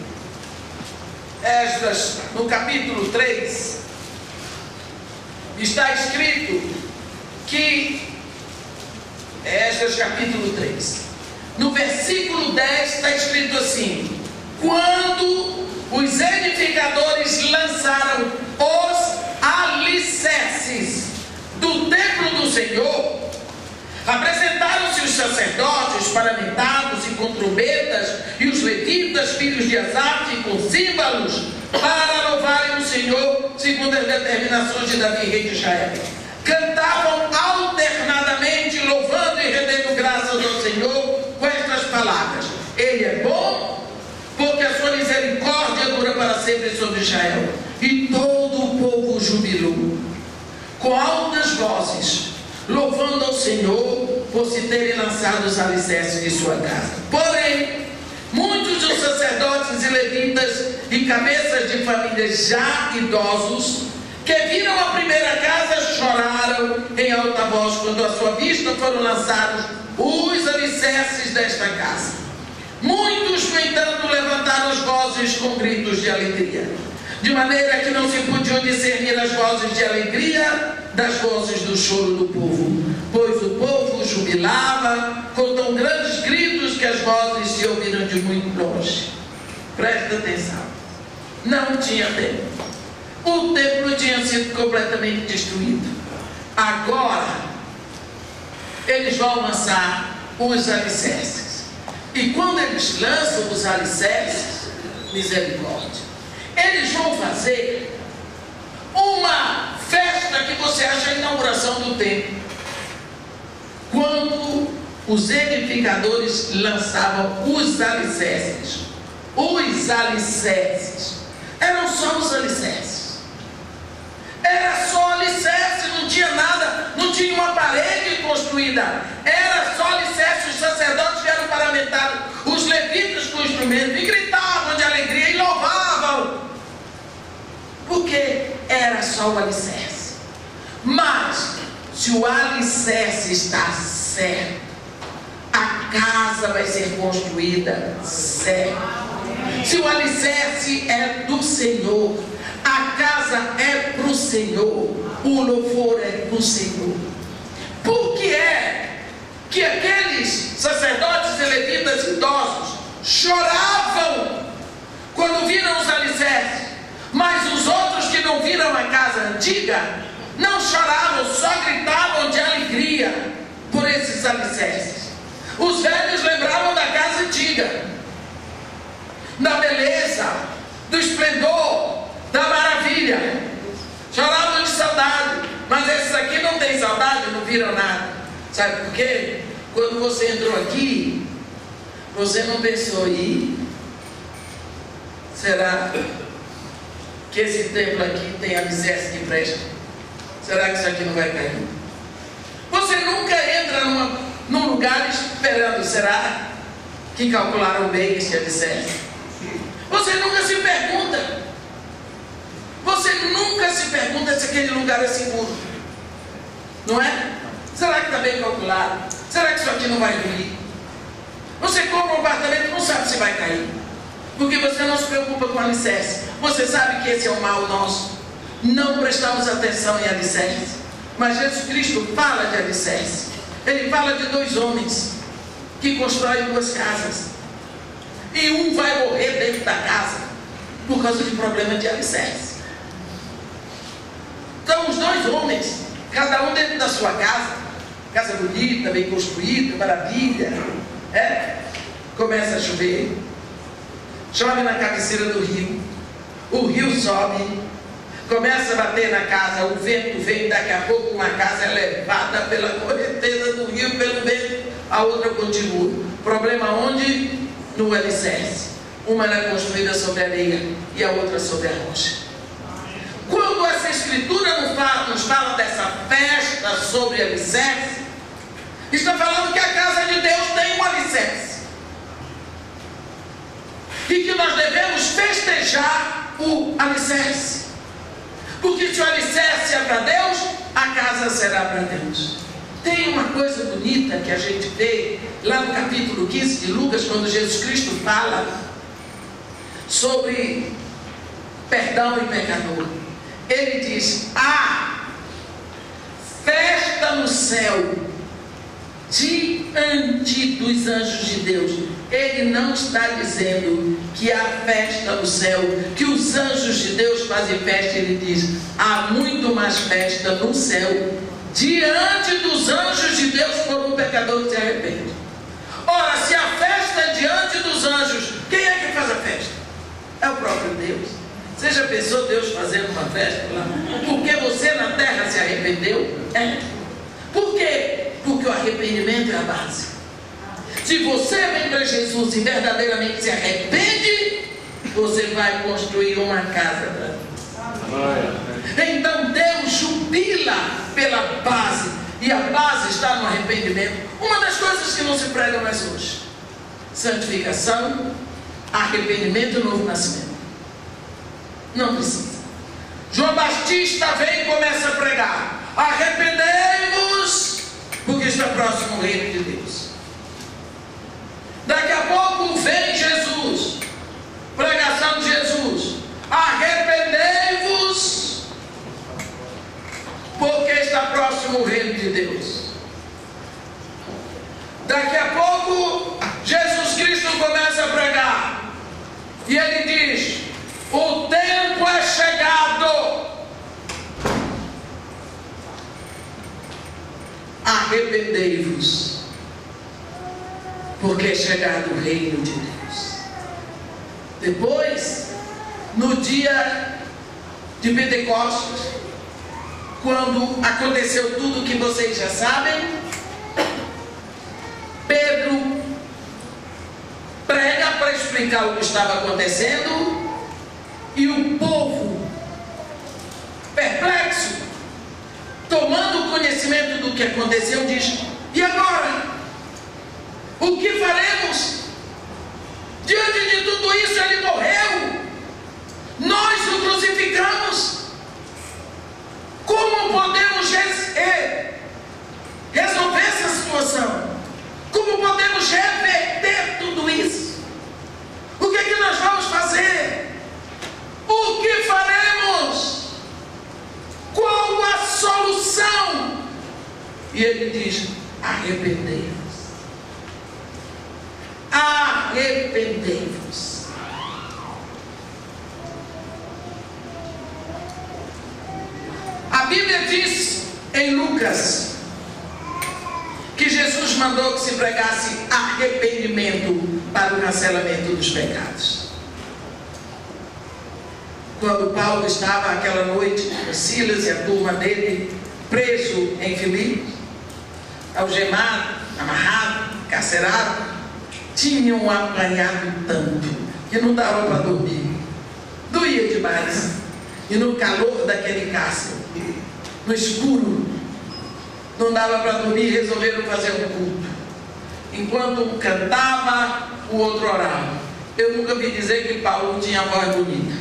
B: Esdras, no capítulo 3, está escrito que, Esdras capítulo 3, no versículo 10 está escrito assim: quando os edificadores lançaram os alicerces do templo do Senhor, apresentaram-se os sacerdotes paramentados e com trombetas, e os levitas, filhos de Asaf, com símbolos, para louvarem o Senhor, segundo as determinações de Davi, rei de Israel. Cantavam alternadamente, louvando e rendendo graças ao Senhor, com estas palavras: Ele é bom, porque a sua misericórdia dura para sempre sobre Israel. E todo o povo jubilou, com altas vozes, louvando ao Senhor por se terem lançado os alicerces de sua casa. Porém, muitos dos sacerdotes e levitas e cabeças de famílias já idosos, que viram a primeira casa, choraram em alta voz quando à sua vista foram lançados os alicerces desta casa. Muitos, no entanto, levantaram as vozes com gritos de alegria, de maneira que não se podiam discernir as vozes de alegria das vozes do choro do povo, pois o povo jubilava com tão grandes gritos que as vozes se ouviram de muito longe. Preste atenção, não tinha templo, o templo tinha sido completamente destruído. Agora eles vão lançar os alicerces, e quando eles lançam os alicerces, misericórdia, eles vão fazer uma festa que você acha a inauguração do templo. Quando os edificadores lançavam os alicerces eram só os alicerces, era só alicerce, não tinha nada, não tinha uma parede construída, era só alicerce. Os sacerdotes vieram paramentados, os levitas com instrumento, e gritavam de alegria e louvavam, porque era só o alicerce. Mas se o alicerce está certo, a casa vai ser construída certo. Se o alicerce é do Senhor, a casa é para o Senhor, o louvor é para o Senhor. Por que é que aqueles sacerdotes e levitas idosos choravam quando viram os alicerces, mas os outros que não viram a casa antiga não choravam, só gritavam de alegria por esses alicerces? Os velhos lembravam da casa antiga, da beleza, do esplendor, da maravilha, choravam de saudade. Mas esses aqui não têm saudade, não viram nada. Sabe por quê? Quando você entrou aqui, você não pensou aí, será que esse templo aqui tem alicerce que presta? Será que isso aqui não vai cair? Você nunca entra num lugar esperando, será que calcularam bem esse alicerce? Você nunca se pergunta se aquele lugar é seguro, não é? Será que está bem calculado? Será que isso aqui não vai ruir? Você compra um apartamento e não sabe se vai cair, porque você não se preocupa com alicerce. Você sabe que esse é o mal nosso, não prestamos atenção em alicerce. Mas Jesus Cristo fala de alicerce. Ele fala de dois homens que constroem duas casas, e um vai morrer dentro da casa por causa de problema de alicerce. Então os dois homens, cada um dentro da sua casa, casa bonita, bem construída, maravilha, começa a chover, chove na cabeceira do rio, o rio sobe, começa a bater na casa, o vento vem, daqui a pouco uma casa é levada pela correnteza do rio, pelo vento, a outra continua. O problema onde? No alicerce. Uma era construída sobre a areia e a outra sobre a rocha. Quando essa escritura nos fala dessa festa sobre alicerce, está falando que a casa de Deus tem um alicerce. E que nós devemos festejar o alicerce. Porque se o alicerce é para Deus, a casa será para Deus. Tem uma coisa bonita que a gente vê lá no capítulo 15 de Lucas, quando Jesus Cristo fala sobre perdão e pecador. Ele diz: festa no céu diante dos anjos de Deus. Ele não está dizendo que há festa no céu, que os anjos de Deus fazem festa. Ele diz: há muito mais festa no céu diante dos anjos de Deus por um pecador que se arrepende. Ora, se a festa é diante dos anjos, quem é que faz a festa? É o próprio Deus. Você já pensou Deus fazendo uma festa lá? Porque você na terra se arrependeu? Por quê? Porque o arrependimento é a base. Se você vem para Jesus e verdadeiramente se arrepende, você vai construir uma casa para Deus. Então Deus jubila pela base, e a base está no arrependimento. Uma das coisas que não se prega mais hoje: santificação, arrependimento e novo nascimento. Não precisa. João Batista vem e começa a pregar: arrependei-vos, porque está próximo o reino de Deus. Daqui a pouco vem Jesus, pregação de Jesus: arrependei-vos, porque está próximo o reino de Deus. Daqui a pouco Jesus Cristo começa a pregar, e ele diz: o tempo é chegado, arrependei-vos, porque é chegado o reino de Deus. Depois, no dia de Pentecostes, quando aconteceu tudo que vocês já sabem, Pedro prega para explicar o que estava acontecendo, e o povo, perplexo, tomando conhecimento do que aconteceu, diz: e agora? O que faremos? Diante de tudo isso, ele morreu, nós o crucificamos. Como podemos resolver essa situação? Como podemos reverter tudo isso? O que é que nós vamos fazer? O que faremos? Qual a solução? E ele diz: arrependei-vos. Arrependei-vos. A Bíblia diz em Lucas que Jesus mandou que se pregasse arrependimento para o cancelamento dos pecados. Quando Paulo estava aquela noite com Silas e a turma dele, preso em Filipos, algemado, amarrado, carcerado, tinham apanhado tanto que não dava para dormir, doía demais. E no calor daquele cárcere, no escuro, não dava para dormir, resolveram fazer um culto. Enquanto um cantava, o outro orava. Eu nunca vi dizer que Paulo tinha voz bonita,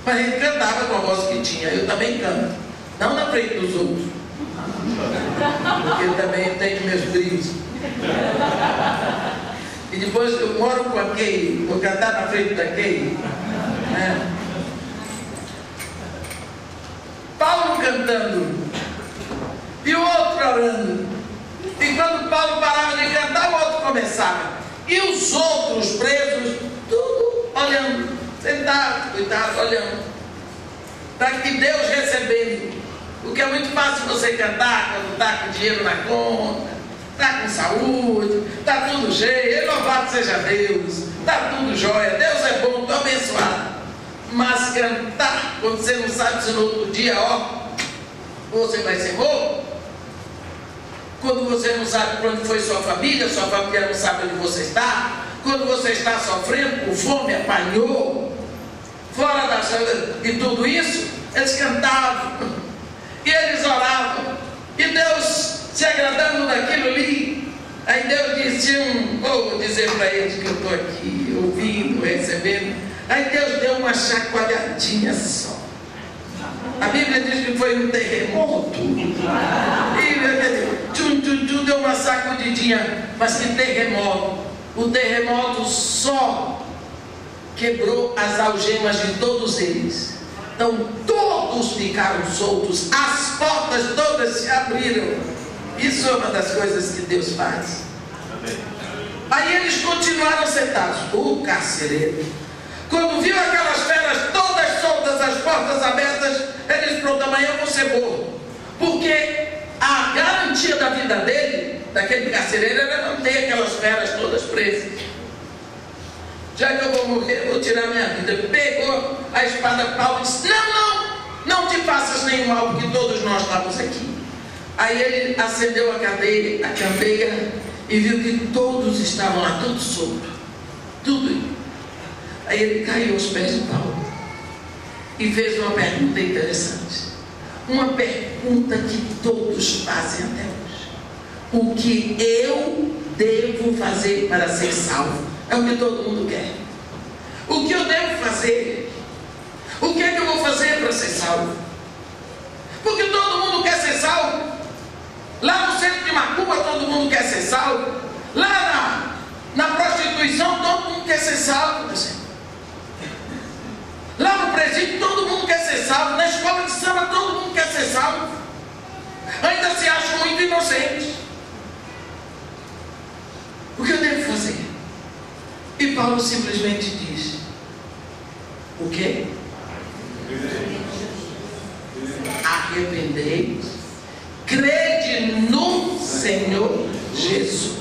B: mas ele cantava com a voz que tinha. Eu também canto, não na frente dos outros, porque eu também tenho meus brilhos. E depois eu moro com a Kay, vou cantar na frente da Kay, né? Paulo cantando e o outro orando. E quando Paulo parava de cantar, o outro começava. E os outros presos, tudo olhando, sentados, cuidados, olhando, para que Deus recebendo. Porque é muito fácil você cantar quando está com dinheiro na conta, está com saúde, está tudo cheio, louvado seja Deus, está tudo jóia, Deus é bom, estou abençoado. Mas cantar, quando você não sabe se no outro dia, você vai ser bom. Quando você não sabe para onde foi sua família não sabe onde você está. Quando você está sofrendo com fome, apanhou, fora de tudo isso, eles cantavam, e eles oravam, e Deus se agradando daquilo ali. Aí Deus disse vou dizer para eles que eu estou aqui, ouvindo, recebendo. Aí Deus deu uma chacoalhadinha só. A Bíblia diz que foi um terremoto. E deu uma sacudidinha, mas que terremoto. O terremoto só quebrou as algemas de todos eles. Então todos ficaram soltos, as portas todas se abriram. Isso é uma das coisas que Deus faz. Aí eles continuaram sentados. O carcereiro, quando viu aquelas feras todas soltas, as portas abertas, ele disse: pronto, amanhã eu vou ser morto. Porque a garantia da vida dele, daquele carcereiro, era não ter aquelas feras todas presas. Já que eu vou morrer, eu vou tirar minha vida. Pegou a espada Paulo e disse: não te faças nenhum mal, porque todos nós estamos aqui. Aí ele acendeu a candeia e viu que todos estavam lá, tudo solto, tudo. Aí ele caiu aos pés de Paulo e fez uma pergunta interessante. Uma pergunta que todos fazem até hoje: o que eu devo fazer para ser salvo? É o que todo mundo quer. O que eu devo fazer? O que é que eu vou fazer para ser salvo? Porque todo mundo quer ser salvo. Lá no centro de Macumba todo mundo quer ser salvo. Lá na prostituição todo mundo quer ser salvo. Lá no presídio todo mundo quer ser salvo. Na escola de samba todo mundo quer ser salvo. Ainda se acham muito inocentes. O que eu devo fazer? E Paulo simplesmente diz: o quê? Arrependei-vos, crede no Senhor Jesus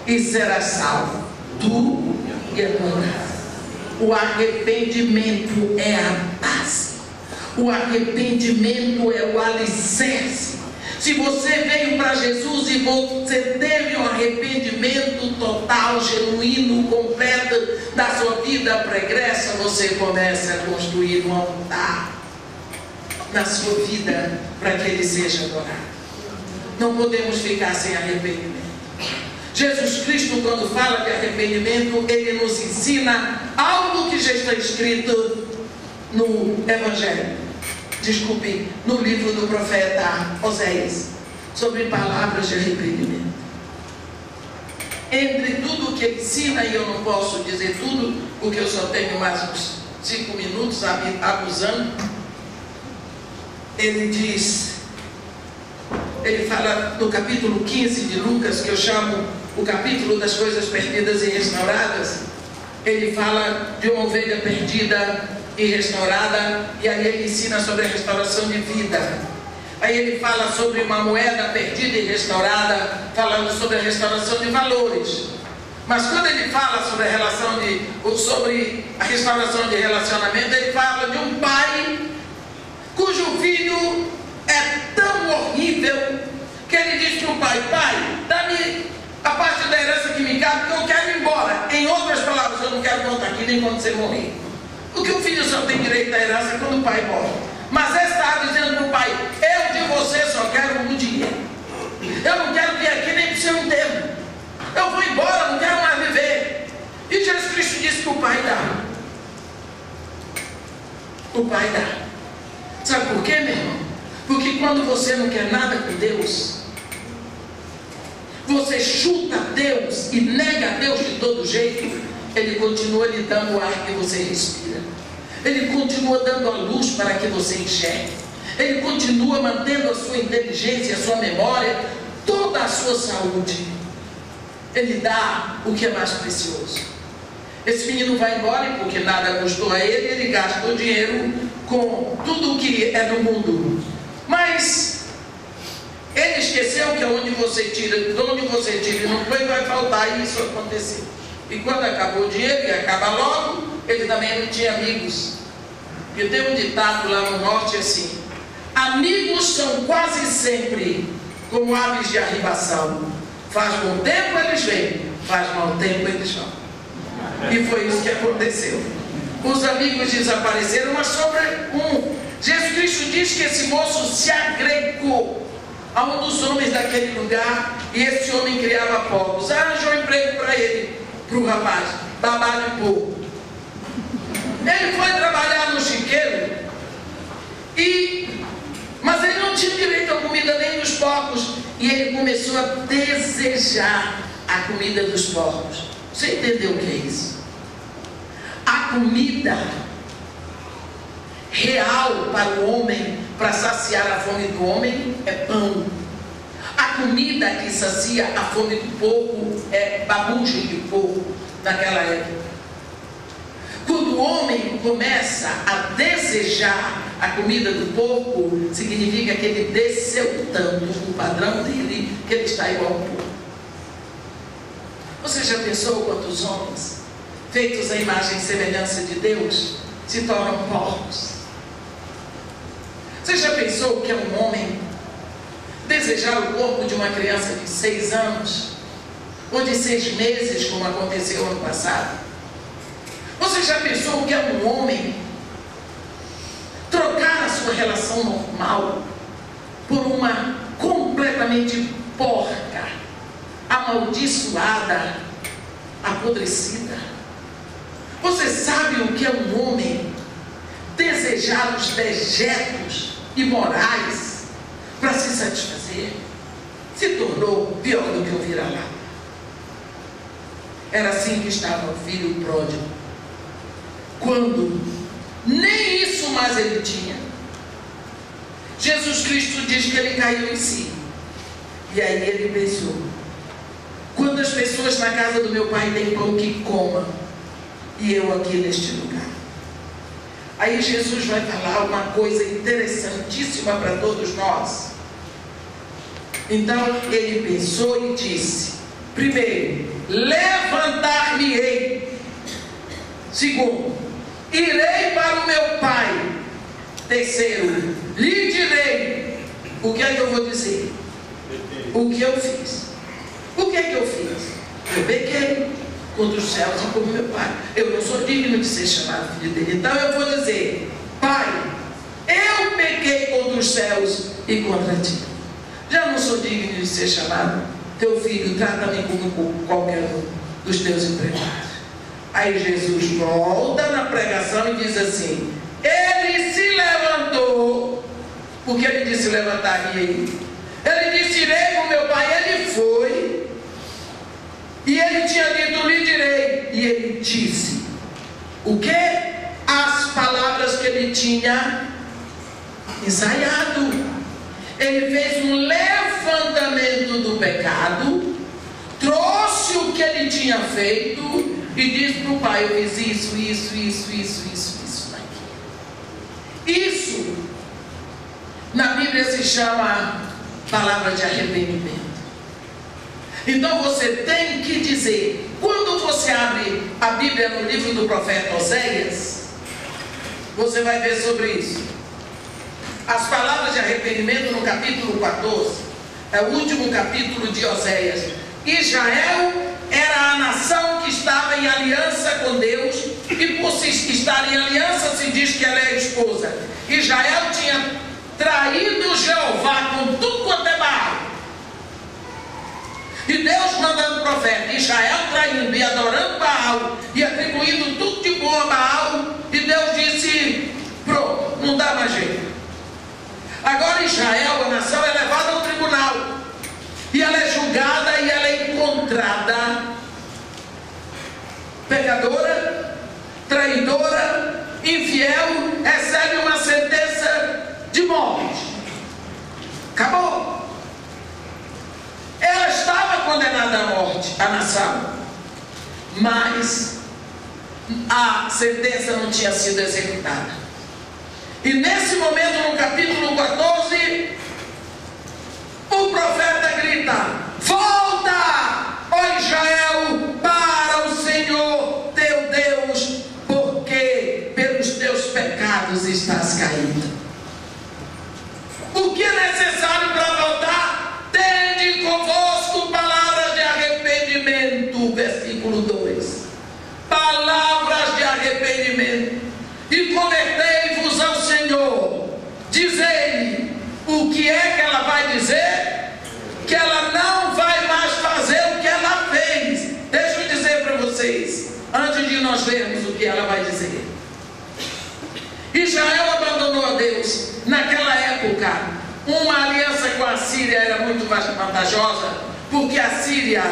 B: e serás salvo, tu e a tua casa. O arrependimento é a base. O arrependimento é o alicerce. Se você veio para Jesus e você teve um arrependimento total, genuíno, completo da sua vida pregressa, você começa a construir um altar na sua vida para que ele seja adorado. Não podemos ficar sem arrependimento. Jesus Cristo, quando fala de arrependimento, ele nos ensina algo que já está escrito no Evangelho. Desculpe, no livro do profeta Oséias, sobre palavras de arrependimento. Entre tudo o que ele ensina, e eu não posso dizer tudo, porque eu só tenho mais uns 5 minutos abusando, ele diz, ele fala no capítulo 15 de Lucas, que eu chamo o capítulo das coisas perdidas e restauradas. Ele fala de uma ovelha perdida e restaurada, e aí ele ensina sobre a restauração de vida. Aí ele fala sobre uma moeda perdida e restaurada, falando sobre a restauração de valores. Mas quando ele fala sobre a restauração de relacionamento, ele fala de um pai cujo filho é tão horrível que ele diz para o pai: pai, dá-me a parte da herança que me cabe, porque eu quero ir embora. Em outras palavras, eu não quero voltar aqui nem quando você morrer. Porque o filho só tem direito à herança quando o pai morre. Mas ele está dizendo para o pai: eu de você só quero um dinheiro. Eu não quero vir aqui nem para o seu enterro. Eu vou embora, não quero mais viver. E Jesus Cristo disse que o pai dá. O pai dá. Sabe por quê, meu irmão? Porque quando você não quer nada com Deus, você chuta Deus e nega Deus de todo jeito, ele continua lhe dando o ar que você respira. Ele continua dando a luz para que você enxergue. Ele continua mantendo a sua inteligência, a sua memória, toda a sua saúde. Ele dá o que é mais precioso. Esse menino vai embora porque nada custou a ele, ele gasta o dinheiro com tudo o que é do mundo. Mas ele esqueceu que onde você tira e não põe, vai faltar, e isso aconteceu. E quando acabou o dinheiro, e acaba logo, ele também não tinha amigos. Porque tem um ditado lá no norte assim: amigos são quase sempre como aves de arribação. Faz bom tempo eles vêm, faz mau tempo eles vão. E foi isso que aconteceu. Os amigos desapareceram, mas sobre Jesus Cristo diz que esse moço se agregou a um dos homens daquele lugar, e esse homem criava porcos. Arranjou emprego para ele, para o rapaz, babá de porco. Ele foi trabalhar no chiqueiro, mas ele não tinha direito à comida nem dos porcos, e ele começou a desejar a comida dos porcos. Você entendeu o que é isso? A comida real para o homem, para saciar a fome do homem, é pão. A comida que sacia a fome do porco é babugem de porco naquela época. Quando o homem começa a desejar a comida do porco, significa que ele desceu tanto o padrão dele que ele está igual ao porco. Você já pensou quantos homens, feitos à imagem e semelhança de Deus, se tornam porcos? Você já pensou o que é um homem desejar o corpo de uma criança de 6 anos ou de 6 meses, como aconteceu ano passado? Você já pensou o que é um homem trocar a sua relação normal por uma completamente porca, amaldiçoada, apodrecida? Você sabe o que é um homem desejar os dejetos imorais para se satisfazer? Se tornou pior do que o vira-lata. Era assim que estava o filho pródigo, quando nem isso mais ele tinha. Jesus Cristo diz que ele caiu em si, e aí ele pensou: quando as pessoas na casa do meu pai têm pão que comam, e eu aqui neste lugar. Aí Jesus vai falar uma coisa interessantíssima para todos nós. Então ele pensou e disse: primeiro, levantar-me-ei. Segundo, irei para o meu pai. Terceiro, lhe direi. O que é que eu vou dizer? O que eu fiz. O que é que eu fiz? Eu pequei contra os céus e como meu pai. Eu não sou digno de ser chamado filho dele. Então eu vou dizer: pai, eu pequei contra os céus e contra ti. Já não sou digno de ser chamado teu filho. Trata-me como qualquer um dos teus empregados. Aí Jesus volta na pregação e diz assim: ele se levantou. Porque ele disse levantar-me. Ele disse: irei com meu pai. Ele foi. E ele tinha dito: lhe direi. E ele disse o que? As palavras que ele tinha ensaiado. Ele fez um levantamento do pecado, trouxe o que ele tinha feito e disse para o pai: eu fiz isso daqui. Isso na Bíblia se chama palavra de arrependimento. Então você tem que dizer, quando você abre a Bíblia no livro do profeta Oséias, você vai ver sobre isso. As palavras de arrependimento no capítulo 14, é o último capítulo de Oséias. Israel era a nação que estava em aliança com Deus, e por se estar em aliança se diz que ela é a esposa. Israel tinha traído Jeová com tudo quanto é Baal. E Deus mandando o profeta, Israel traindo e adorando Baal e atribuindo tudo de bom a Baal, e Deus disse: pronto, não dá mais jeito. Agora Israel, a nação, é levada ao tribunal, e ela é julgada e ela é encontrada pecadora, traidora, infiel, recebe uma sentença de morte. Acabou. Ela estava condenada à morte, a nação, mas a sentença não tinha sido executada. E nesse momento, no capítulo 14, o profeta grita: volta, ó Israel, para o Senhor. que é que ela vai dizer? Que ela não vai mais fazer o que ela fez. Deixa eu dizer para vocês, antes de nós vermos o que ela vai dizer. Israel abandonou a Deus. Naquela época, uma aliança com a Síria era muito mais vantajosa, porque a Síria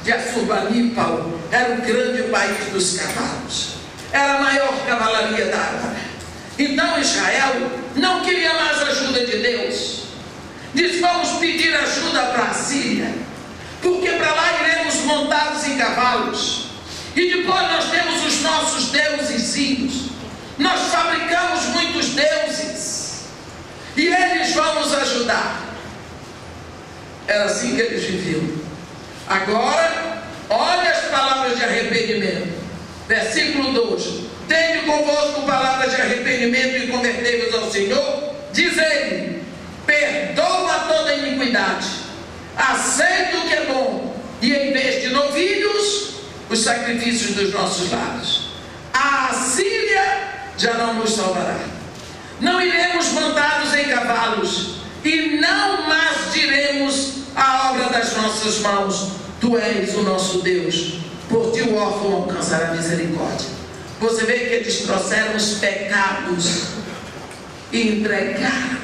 B: de Assurbanipal era o grande país dos cavalos, era a maior cavalaria da África. Então Israel não queria mais ajuda de Deus. Diz: vamos pedir ajuda para a Síria, porque para lá iremos montados em cavalos, e depois nós temos os nossos deusezinhos, nós fabricamos muitos deuses, e eles vão nos ajudar. Era assim que eles viviam. Agora, olha as palavras de arrependimento. Versículo 2: tende convosco palavras de arrependimento e convertei-vos ao Senhor. Diz ele: perdoa toda iniquidade, aceita o que é bom, e em vez de novilhos, os sacrifícios dos nossos lábios. A Síria já não nos salvará. Não iremos montados em cavalos, e não mais diremos a obra das nossas mãos: tu és o nosso Deus, por ti o órfão alcançará misericórdia. Você vê que eles trouxeram os pecados e entregaram.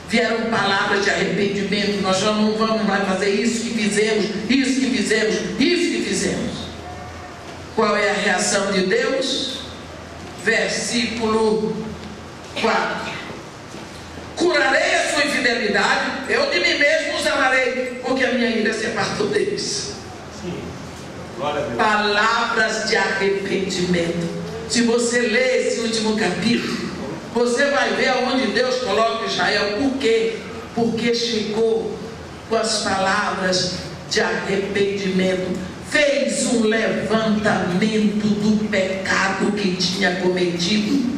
B: Vieram palavras de arrependimento: nós já não vamos mais fazer isso que fizemos, isso que fizemos, isso que fizemos. Qual é a reação de Deus? Versículo 4: curarei a sua infidelidade, eu de mim mesmo os amarei, porque a minha ira se apartou deles. Palavras de arrependimento. Se você ler esse último capítulo, você vai ver aonde Deus coloca Israel. Por quê? Porque chegou com as palavras de arrependimento, fez um levantamento do pecado que tinha cometido.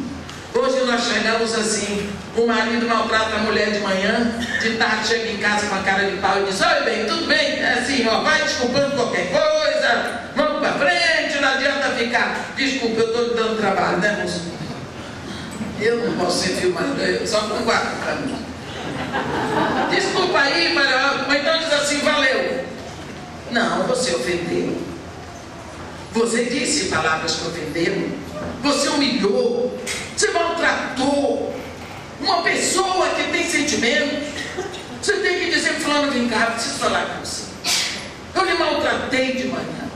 B: Hoje nós chegamos assim: o marido maltrata a mulher de manhã, de tarde chega em casa com a cara de pau e diz: oi, bem, tudo bem? É assim, ó, vai desculpando qualquer coisa, vamos para frente, não adianta ficar. Desculpa, eu estou lhe dando trabalho, né, moço? Eu não posso ser filmado, eu só concordo para mim. Desculpa aí, mas então diz assim: valeu. Não, você ofendeu. Você disse palavras que ofenderam. Você humilhou. Você maltratou uma pessoa que tem sentimentos. Você tem que dizer: fulano, vem cá, preciso falar com você. Eu lhe maltratei de manhã,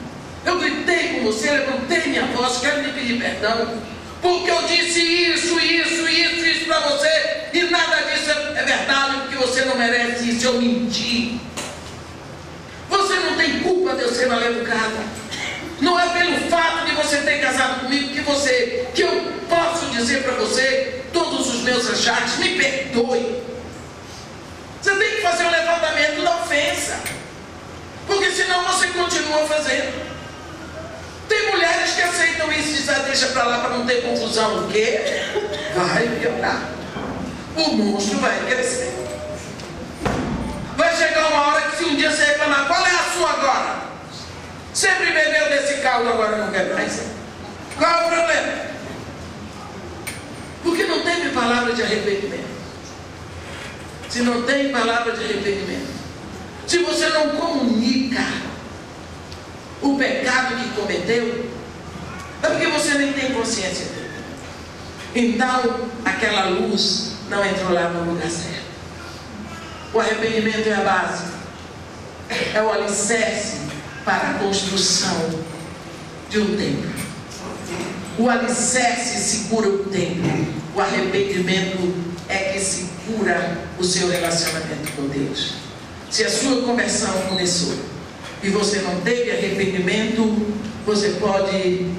B: eu gritei com você, levantei minha voz, quero lhe pedir perdão, porque eu disse isso para você, e nada disso é verdade, porque você não merece isso. Eu menti. Você não tem culpa de eu ser mal educada. Não é pelo fato de você ter casado comigo que eu posso dizer para você todos os meus achaques. Me perdoe. Você tem que fazer um levantamento da ofensa, porque senão você continua fazendo. Tem mulheres que aceitam isso e dizem: ah, deixa para lá para não ter confusão. O quê? Vai piorar. O monstro vai crescer. Vai chegar uma hora que, se um dia você reclamar: qual é a sua agora? Sempre bebeu desse caldo, agora não quer mais. Qual é o problema? Porque não teve palavra de arrependimento. Se não tem palavra de arrependimento, se você não comunica o pecado que cometeu, é porque você nem tem consciência dele. Então aquela luz não entrou lá no lugar certo. O arrependimento é a base, é o alicerce para a construção de um templo. O alicerce segura o templo. O arrependimento é que segura o seu relacionamento com Deus. Se a sua conversão começou e você não teve arrependimento, você pode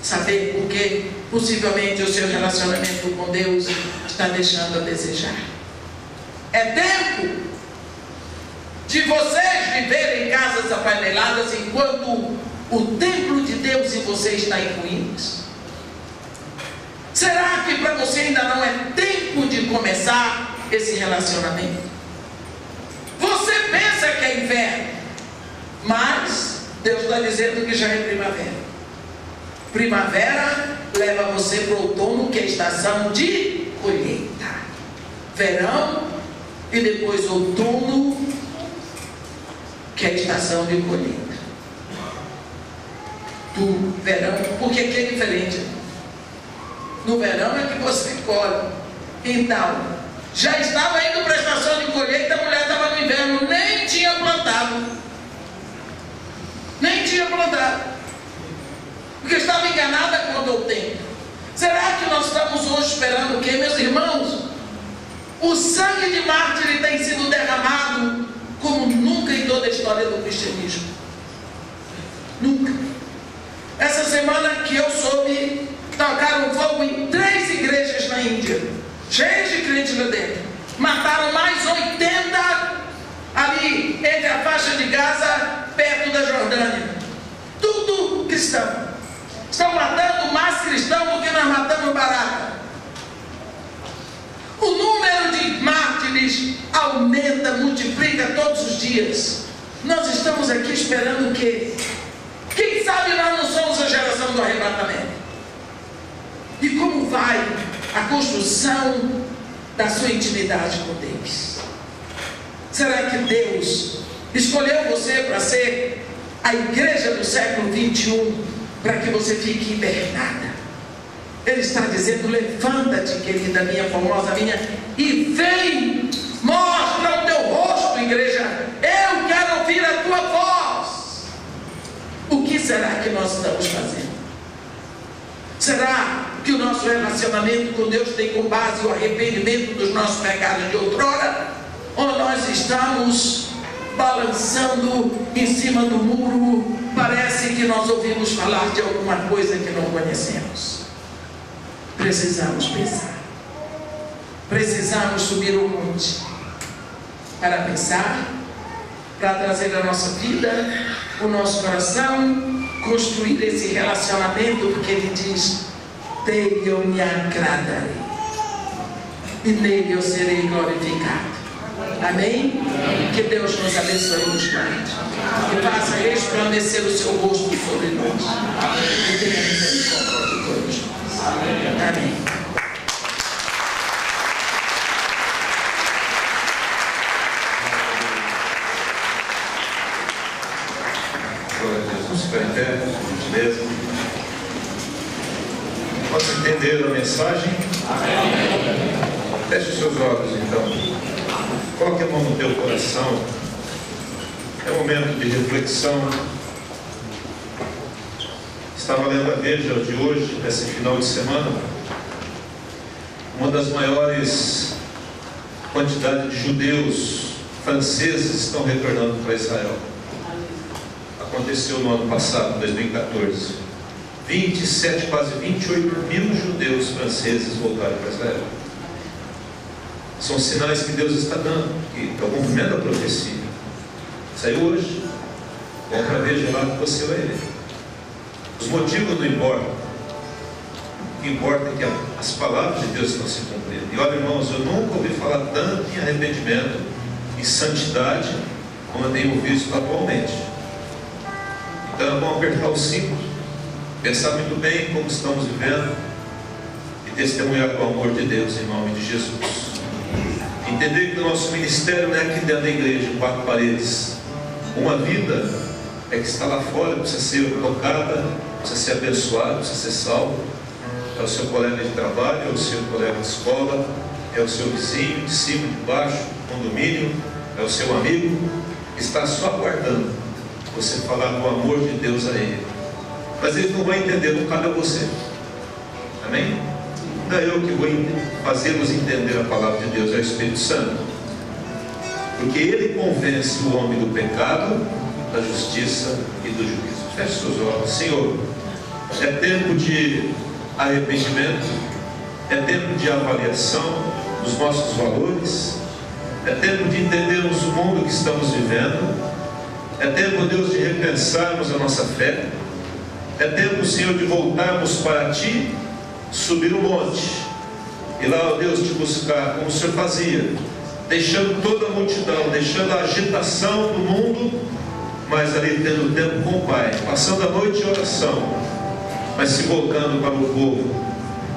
B: saber porque possivelmente o seu relacionamento com Deus está deixando a desejar. É tempo de vocês viverem em casas apaneladas enquanto o templo de Deus em você está em ruínas. Será que para você ainda não é tempo de começar esse relacionamento? Você pensa que é inverno, mas Deus está dizendo que já é primavera. Primavera leva você para o outono, que é a estação de colheita. Verão e depois outono, que é a estação de colheita. Do verão, porque aqui é diferente. No verão é que você colhe. Então, já estava indo para a estação de colheita, a mulher estava no inverno, nem tinha plantado. Nem tinha plantado. Porque estava enganada quanto ao tempo. Será que nós estamos hoje esperando o quê, meus irmãos? O sangue de mártir tem sido derramado como nunca em toda a história do cristianismo. Nunca. Essa semana que eu soube, tocaram fogo em 3 igrejas na Índia, cheias de crentes lá dentro. Mataram mais 80 ali entre a faixa de Gaza, perto da Jordânia. Tudo cristão. Estão matando mais cristão do que nós matamos barata. O número de mártires aumenta, multiplica todos os dias. Nós estamos aqui esperando o quê? Quem sabe nós não somos a geração do arrebatamento? E como vai a construção da sua intimidade com Deus? Será que Deus escolheu você para ser a igreja do século 21, para que você fique hibernada? Ele está dizendo: levanta-te, querida minha, formosa minha, e vem, mostra o teu rosto, igreja. Eu quero ouvir a tua voz. O que será que nós estamos fazendo? Será que o nosso relacionamento com Deus tem como base o arrependimento dos nossos pecados de outrora? Ou nós estamos balançando em cima do muro? Parece que nós ouvimos falar de alguma coisa que não conhecemos. Precisamos pensar. Precisamos subir o monte para pensar, para trazer a nossa vida, o nosso coração, construir esse relacionamento, porque Ele diz: dele eu me agradarei e nele eu serei glorificado. Amém? Que Deus nos abençoe e nos guarde, que faça resplandecer o seu rosto sobre nós e tenha misericórdia de todos nós. Amém.
A: Glória a Jesus. Ficar em pé, beleza? Posso entender a mensagem? Feche os seus olhos, então. Coloque a mão no teu coração. É um momento de reflexão. Estava lendo a Veja de hoje, nesse final de semana. Uma das maiores quantidades de judeus franceses estão retornando para Israel. Aconteceu no ano passado, 2014. 27, quase 28 mil judeus franceses voltaram para Israel. São sinais que Deus está dando, que é o cumprimento da profecia. Saiu hoje. Vamos para Veja lá que você vai ver. Os motivos não importam. O que importa é que as palavras de Deus estão se cumprindo. E olha, irmãos, eu nunca ouvi falar tanto em arrependimento e santidade como eu tenho visto atualmente. Então vamos apertar o cinto, pensar muito bem como estamos vivendo e testemunhar com o amor de Deus em nome de Jesus. Entender que o nosso ministério não é aqui dentro da igreja, 4 paredes. Uma vida é que está lá fora, precisa ser tocada, precisa ser abençoada, precisa ser salvo. É o seu colega de trabalho, é o seu colega de escola, é o seu vizinho, de cima, de baixo, condomínio, é o seu amigo, que está só aguardando você falar do amor de Deus a ele. Mas ele não vai entender, não cabe a você. Amém? Não é eu que vou fazê-los entender a palavra de Deus, é o Espírito Santo. Porque ele convence o homem do pecado, da justiça e do juízo. Feche seus olhos. Senhor, é tempo de arrependimento, é tempo de avaliação dos nossos valores, é tempo de entendermos o mundo que estamos vivendo, é tempo, Deus, de repensarmos a nossa fé, é tempo, Senhor, de voltarmos para Ti, subir o monte e lá, ó Deus, te buscar como o Senhor fazia, deixando toda a multidão, deixando a agitação do mundo, mas ali tendo tempo com o Pai, passando a noite em oração, mas se voltando para o povo,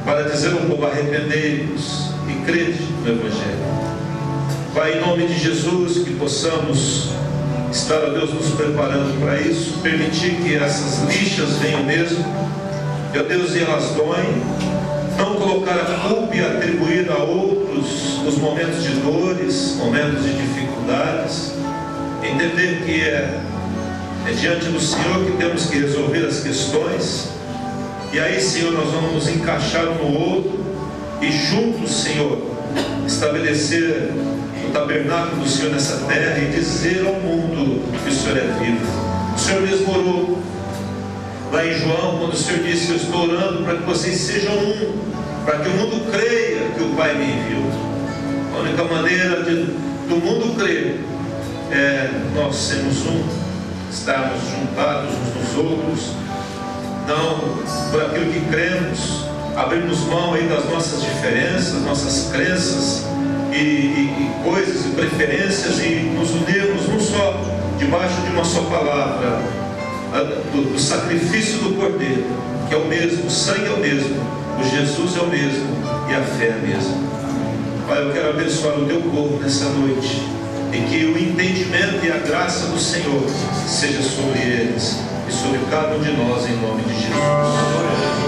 A: para dizer ao povo: arrependei-vos e crede no Evangelho. Pai, em nome de Jesus, que possamos estar, ó Deus, nos preparando para isso, permitir que essas lixas venham mesmo, ó Deus, e elas doem, não colocar a culpa e atribuir a outros os momentos de dores, momentos de dificuldades, entender que é diante do Senhor que temos que resolver as questões, e aí, Senhor, nós vamos nos encaixar um no outro, e juntos, Senhor, estabelecer o tabernáculo do Senhor nessa terra e dizer ao mundo que o Senhor é vivo. O Senhor mesmo orou lá em João, quando o Senhor disse: eu estou orando para que vocês sejam um, para que o mundo creia que o Pai me enviou. A única maneira do mundo crer é nós sermos um, estarmos juntados uns nos outros, não por aquilo que cremos, abrirmos mão aí das nossas diferenças, nossas crenças e coisas e preferências, e nos unirmos num só, debaixo de uma só palavra, do sacrifício do Cordeiro, que é o mesmo, o sangue é o mesmo, o Jesus é o mesmo e a fé é a mesma. Pai, eu quero abençoar o teu povo nessa noite, e que o entendimento e a graça do Senhor seja sobre eles e sobre cada um de nós, em nome de Jesus.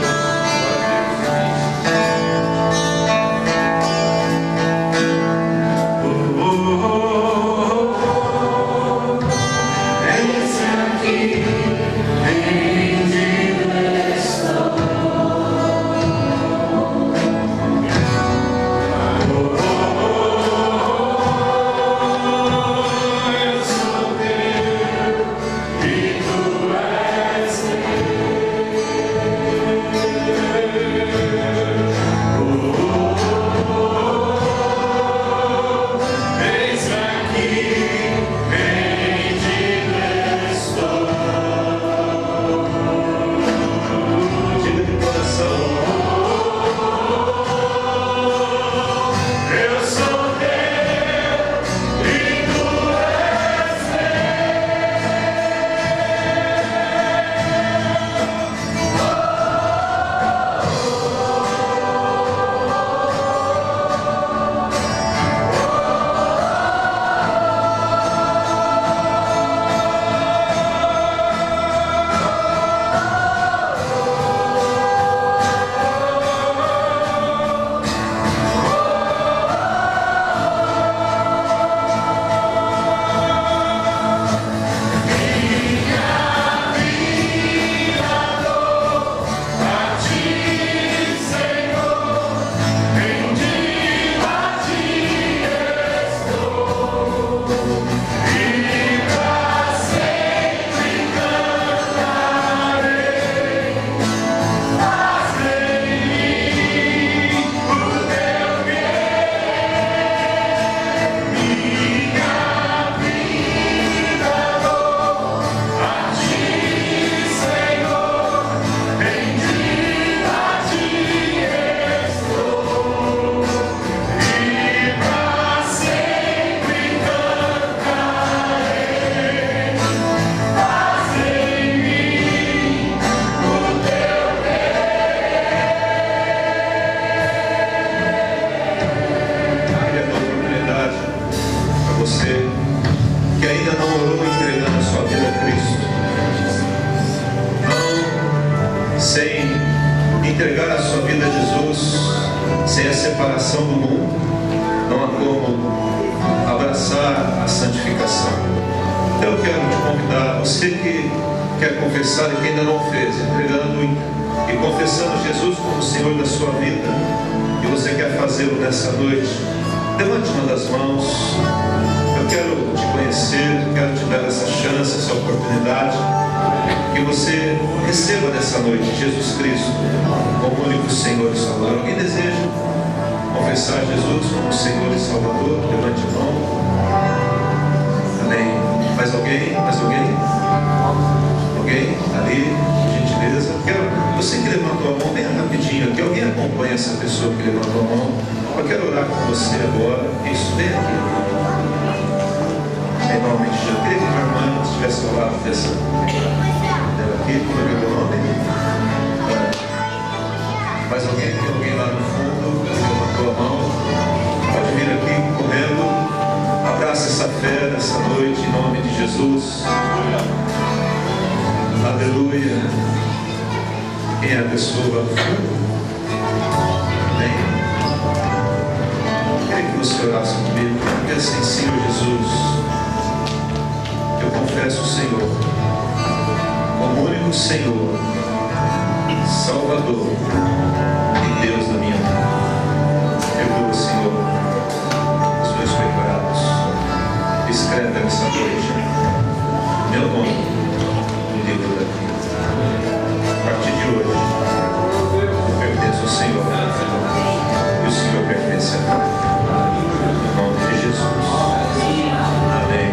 A: Mais alguém? Tem alguém lá no fundo? Levantou a mão? Pode vir aqui correndo. Quem é a pessoa lá no fundo? Bem, queria que você orasse comigo. Porque assim, Senhor Jesus, eu confesso o Senhor como o único Senhor, Salvador e Deus da minha vida. Perdoa, Senhor, os meus pecados. Escreve nessa noite meu nome no livro da vida. A partir de hoje, eu pertenço ao Senhor e o Senhor pertence a mim. No nome de Jesus. Amém.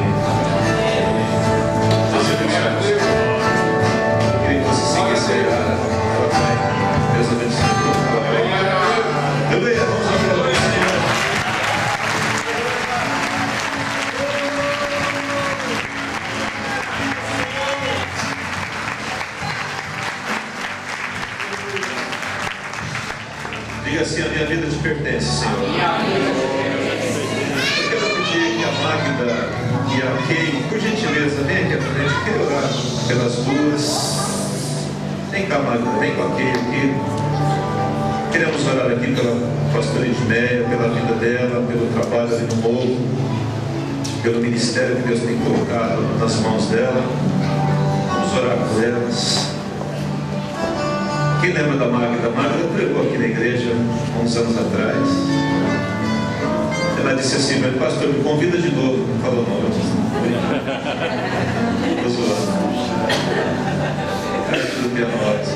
A: Deus abençoe você. Eu queria que você seguisse a papai. Deus abençoe todo papai. Aleluia. Vamos aplaudir o Senhor. Diga assim: a minha vida te pertence, Senhor. Eu quero pedir que a Magda e a Kay, por gentileza, vem aqui à frente. Eu quero orar pelas duas. Vem cá, Magda, vem com a Kay aqui. Queremos orar aqui pela pastora Edmeia, pela vida dela, pelo trabalho ali no morro, pelo ministério que Deus tem colocado nas mãos dela. Vamos orar por elas. Quem lembra da Magda? A Magda pregou aqui na igreja há uns anos atrás. Ela disse assim: mas pastor, me convida de novo. Não falou não, eu estou zoando. É tudo pianosa.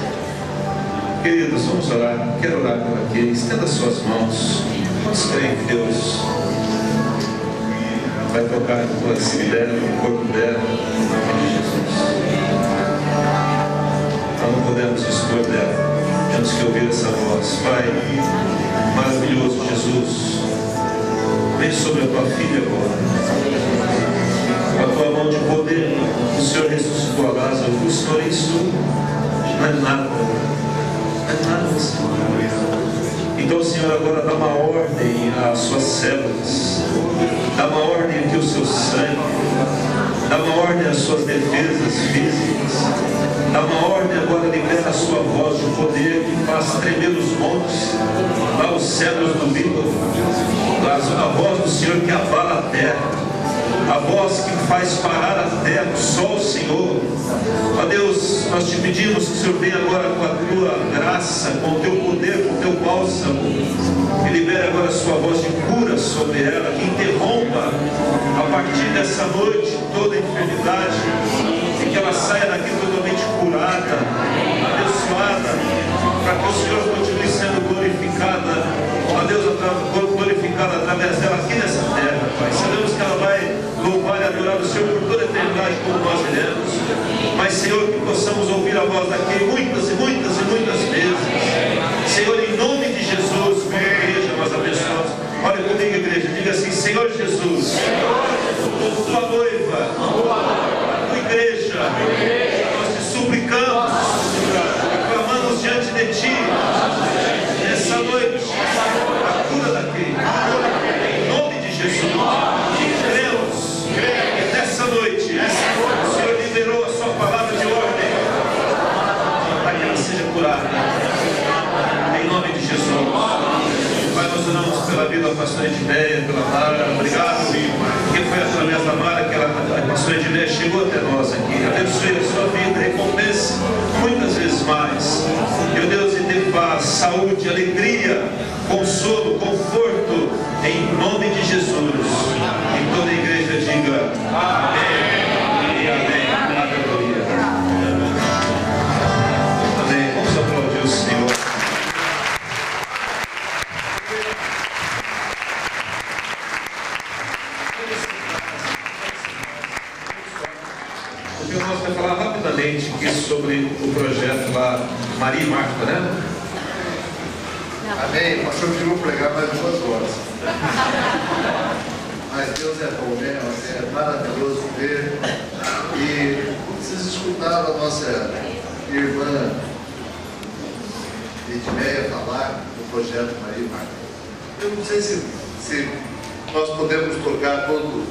A: Queridos, vamos orar. Quero orar por aqui. Estenda suas mãos. Vamos crer que Deus vai tocar no coração dela, no corpo dela, em nome de Jesus. Nós não podemos dispor dela antes que ouvir essa voz. Pai maravilhoso, Jesus, vem sobre a tua filha agora, com a tua mão de poder. O Senhor ressuscitou a Lázaro. O Senhor, isso não é nada, não é nada, Senhor. Então, Senhor, agora dá uma ordem às suas células, dá uma ordem aqui ao seu sangue, dá uma ordem às suas defesas físicas, dá uma ordem agora, libera a sua voz de poder que faz tremer os montes, dá os cedros do Líbano, a voz do Senhor que abala a terra, a voz que faz parar a terra, só o Senhor. Ó Deus, nós te pedimos que o Senhor venha agora com a tua graça, com o teu poder, com o teu bálsamo, e libere agora a sua voz de cura sobre ela, que interrompa a partir dessa noite toda a enfermidade, e que ela saia daqui totalmente curada, abençoada, para que o Senhor continue sendo glorificada, ó Deus, glorificada através dela aqui nessa terra, Pai. Sabemos que ela vai louvar e adorar o Senhor por toda a eternidade, como nós iremos, mas Senhor, que possamos ouvir a voz daqui muitas e muitas e muitas vezes. Senhor, em nome de Jesus, como igreja, nós abençoamos. Olha comigo, igreja, diga assim: Senhor Jesus, tua noiva, a tua igreja, nós te suplicamos, clamamos diante de ti, nessa noite, a cura daqui, em nome de Jesus, e cremos que nessa noite, o Senhor liberou a sua palavra de ordem, para que ela seja curada, em nome de Jesus. Pai, nós oramos pela vida da pastora Edmeia, pela Mara. Obrigado, porque foi através da Mara que a pastora Edmeia chegou até nós aqui. Abençoe a sua vida, recompense muitas vezes mais. Meu Deus, e dê paz, saúde, alegria, consolo, conforto, em nome de Jesus. E toda a igreja diga amém e amém. Aleluia. Amém. Vamos aplaudir o Senhor. O João vai falar rapidamente aqui sobre o projeto lá, Maria e Marta, né?
D: Amém. O pastor pediu pregar mais 2 horas. Mas Deus é bom mesmo, é maravilhoso ver. E vocês escutaram a nossa irmã Edmeia falar do projeto Maria e Marta. Eu não sei se nós podemos tocar todo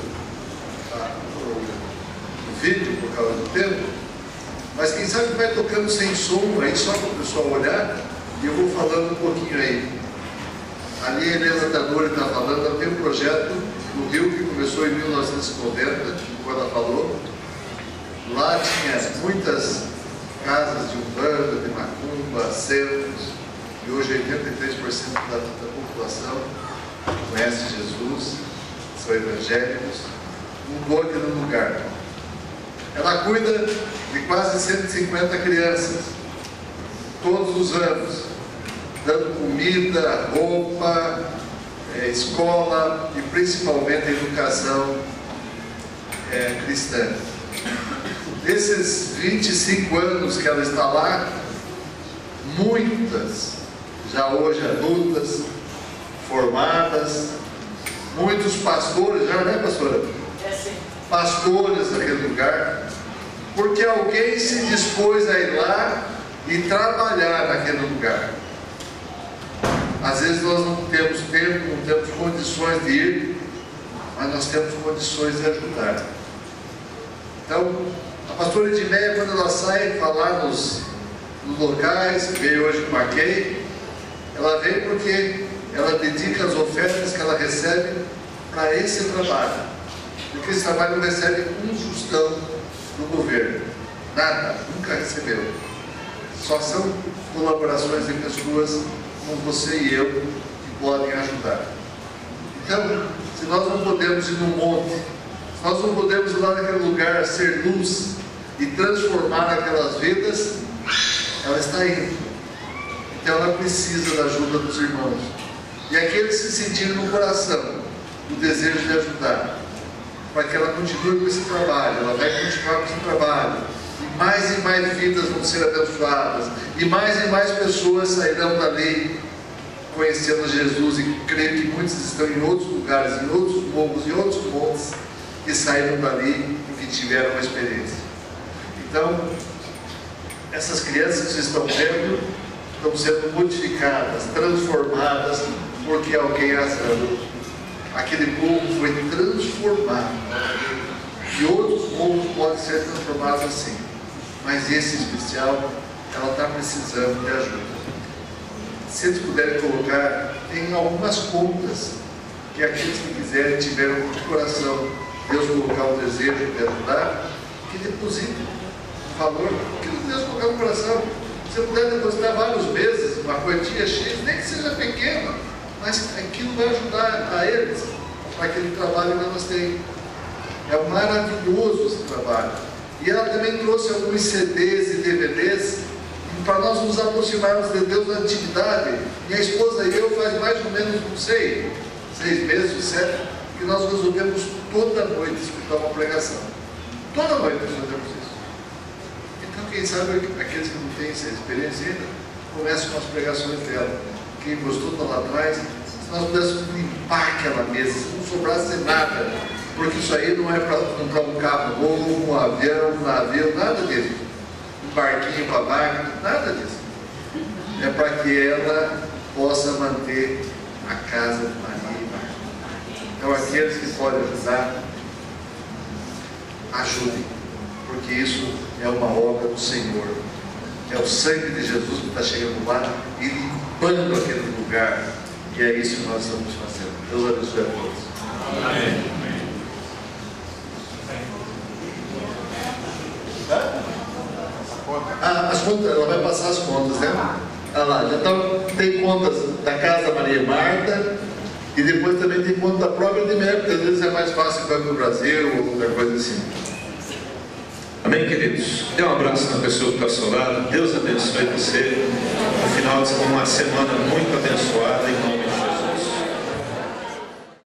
D: o vídeo por causa do tempo, Mas quem sabe vai tocando sem som aí, só para o pessoal olhar, e eu vou falando um pouquinho aí. Ali a Helena Tanuri está falando, ela tem um projeto no Rio que começou em 1990, como ela falou. Lá tinha muitas casas de umbanda, de macumba, centros, e hoje 83% da população conhece Jesus, são evangélicos, mudou aquele lugar. Ela cuida de quase 150 crianças, todos os anos, dando comida, roupa, escola e principalmente educação cristã. Desses 25 anos que ela está lá, muitas já hoje adultas, formadas, muitos pastores, já não é, pastora?
B: Sim.
D: Pastores naquele lugar, porque alguém se dispôs a ir lá e trabalhar naquele lugar. Às vezes nós não temos tempo, não temos condições de ir, mas nós temos condições de ajudar. Então, a pastora Edmeia, quando ela sai falar nos locais, veio hoje com a Kay, ela vem porque ela dedica as ofertas que ela recebe para esse trabalho. Porque esse trabalho não recebe um tostão do governo. Nada, nunca recebeu. Só são colaborações de pessoas como você e eu que podem ajudar. Então, se nós não podemos ir no monte, se nós não podemos ir lá naquele lugar ser luz e transformar aquelas vidas, ela está indo. Então ela precisa da ajuda dos irmãos. E aqueles que sentirem no coração o desejo de ajudar, para que ela continue com esse trabalho, ela vai continuar com esse trabalho. E mais vidas vão ser abençoadas. E mais pessoas sairão dali conhecendo Jesus. E creio que muitos estão em outros lugares, em outros morros, em outros montes, que saíram dali porque tiveram uma experiência. Então, essas crianças que estão vendo, estão sendo modificadas, transformadas, porque alguém as ama. Aquele povo foi transformado. E outros povos podem ser transformados assim. Mas esse especial, ela está precisando de ajuda. Se eles puderem colocar, tem algumas contas que aqueles que quiserem, tiveram no coração, Deus colocar o desejo de ajudar, que depositem o valor que Deus colocar no coração. Se você puder depositar vários meses, uma quantia X, nem que seja pequena, mas aquilo vai ajudar a eles, para aquele trabalho que nós temos. É maravilhoso esse trabalho. E ela também trouxe alguns CDs e DVDs para nós nos aproximarmos de Deus na atividade. Minha esposa e eu faz mais ou menos, não sei, 6 meses, 7, que nós resolvemos toda noite escutar uma pregação. Toda noite nós fazemos isso. Então, quem sabe aqueles que não têm essa experiência ainda, comecem com as pregações dela. Quem gostou está lá atrás. Se nós pudéssemos limpar aquela mesa, se não sobrasse nada, porque isso aí não é para comprar um carro novo, um avião, um navio, nada disso. Um barquinho para barco, nada disso. É para que ela possa manter a casa de Maria e Marta. Então, aqueles que podem ajudar, ajudem, porque isso é uma obra do Senhor. É o sangue de Jesus que está chegando lá e limpando aquele lugar. E é isso que nós estamos fazendo. Deus abençoe a todos.
A: Amém.
D: As contas, ela vai passar as contas, né? Olha lá, já tem contas da Casa Maria e Marta, e depois também tem conta da própria de Mérito, porque às vezes é mais fácil para o Brasil ou qualquer coisa assim.
A: Amém, queridos? Dê um abraço na pessoa que está ao seu lado. Deus abençoe você. No final de uma semana muito abençoada, em nome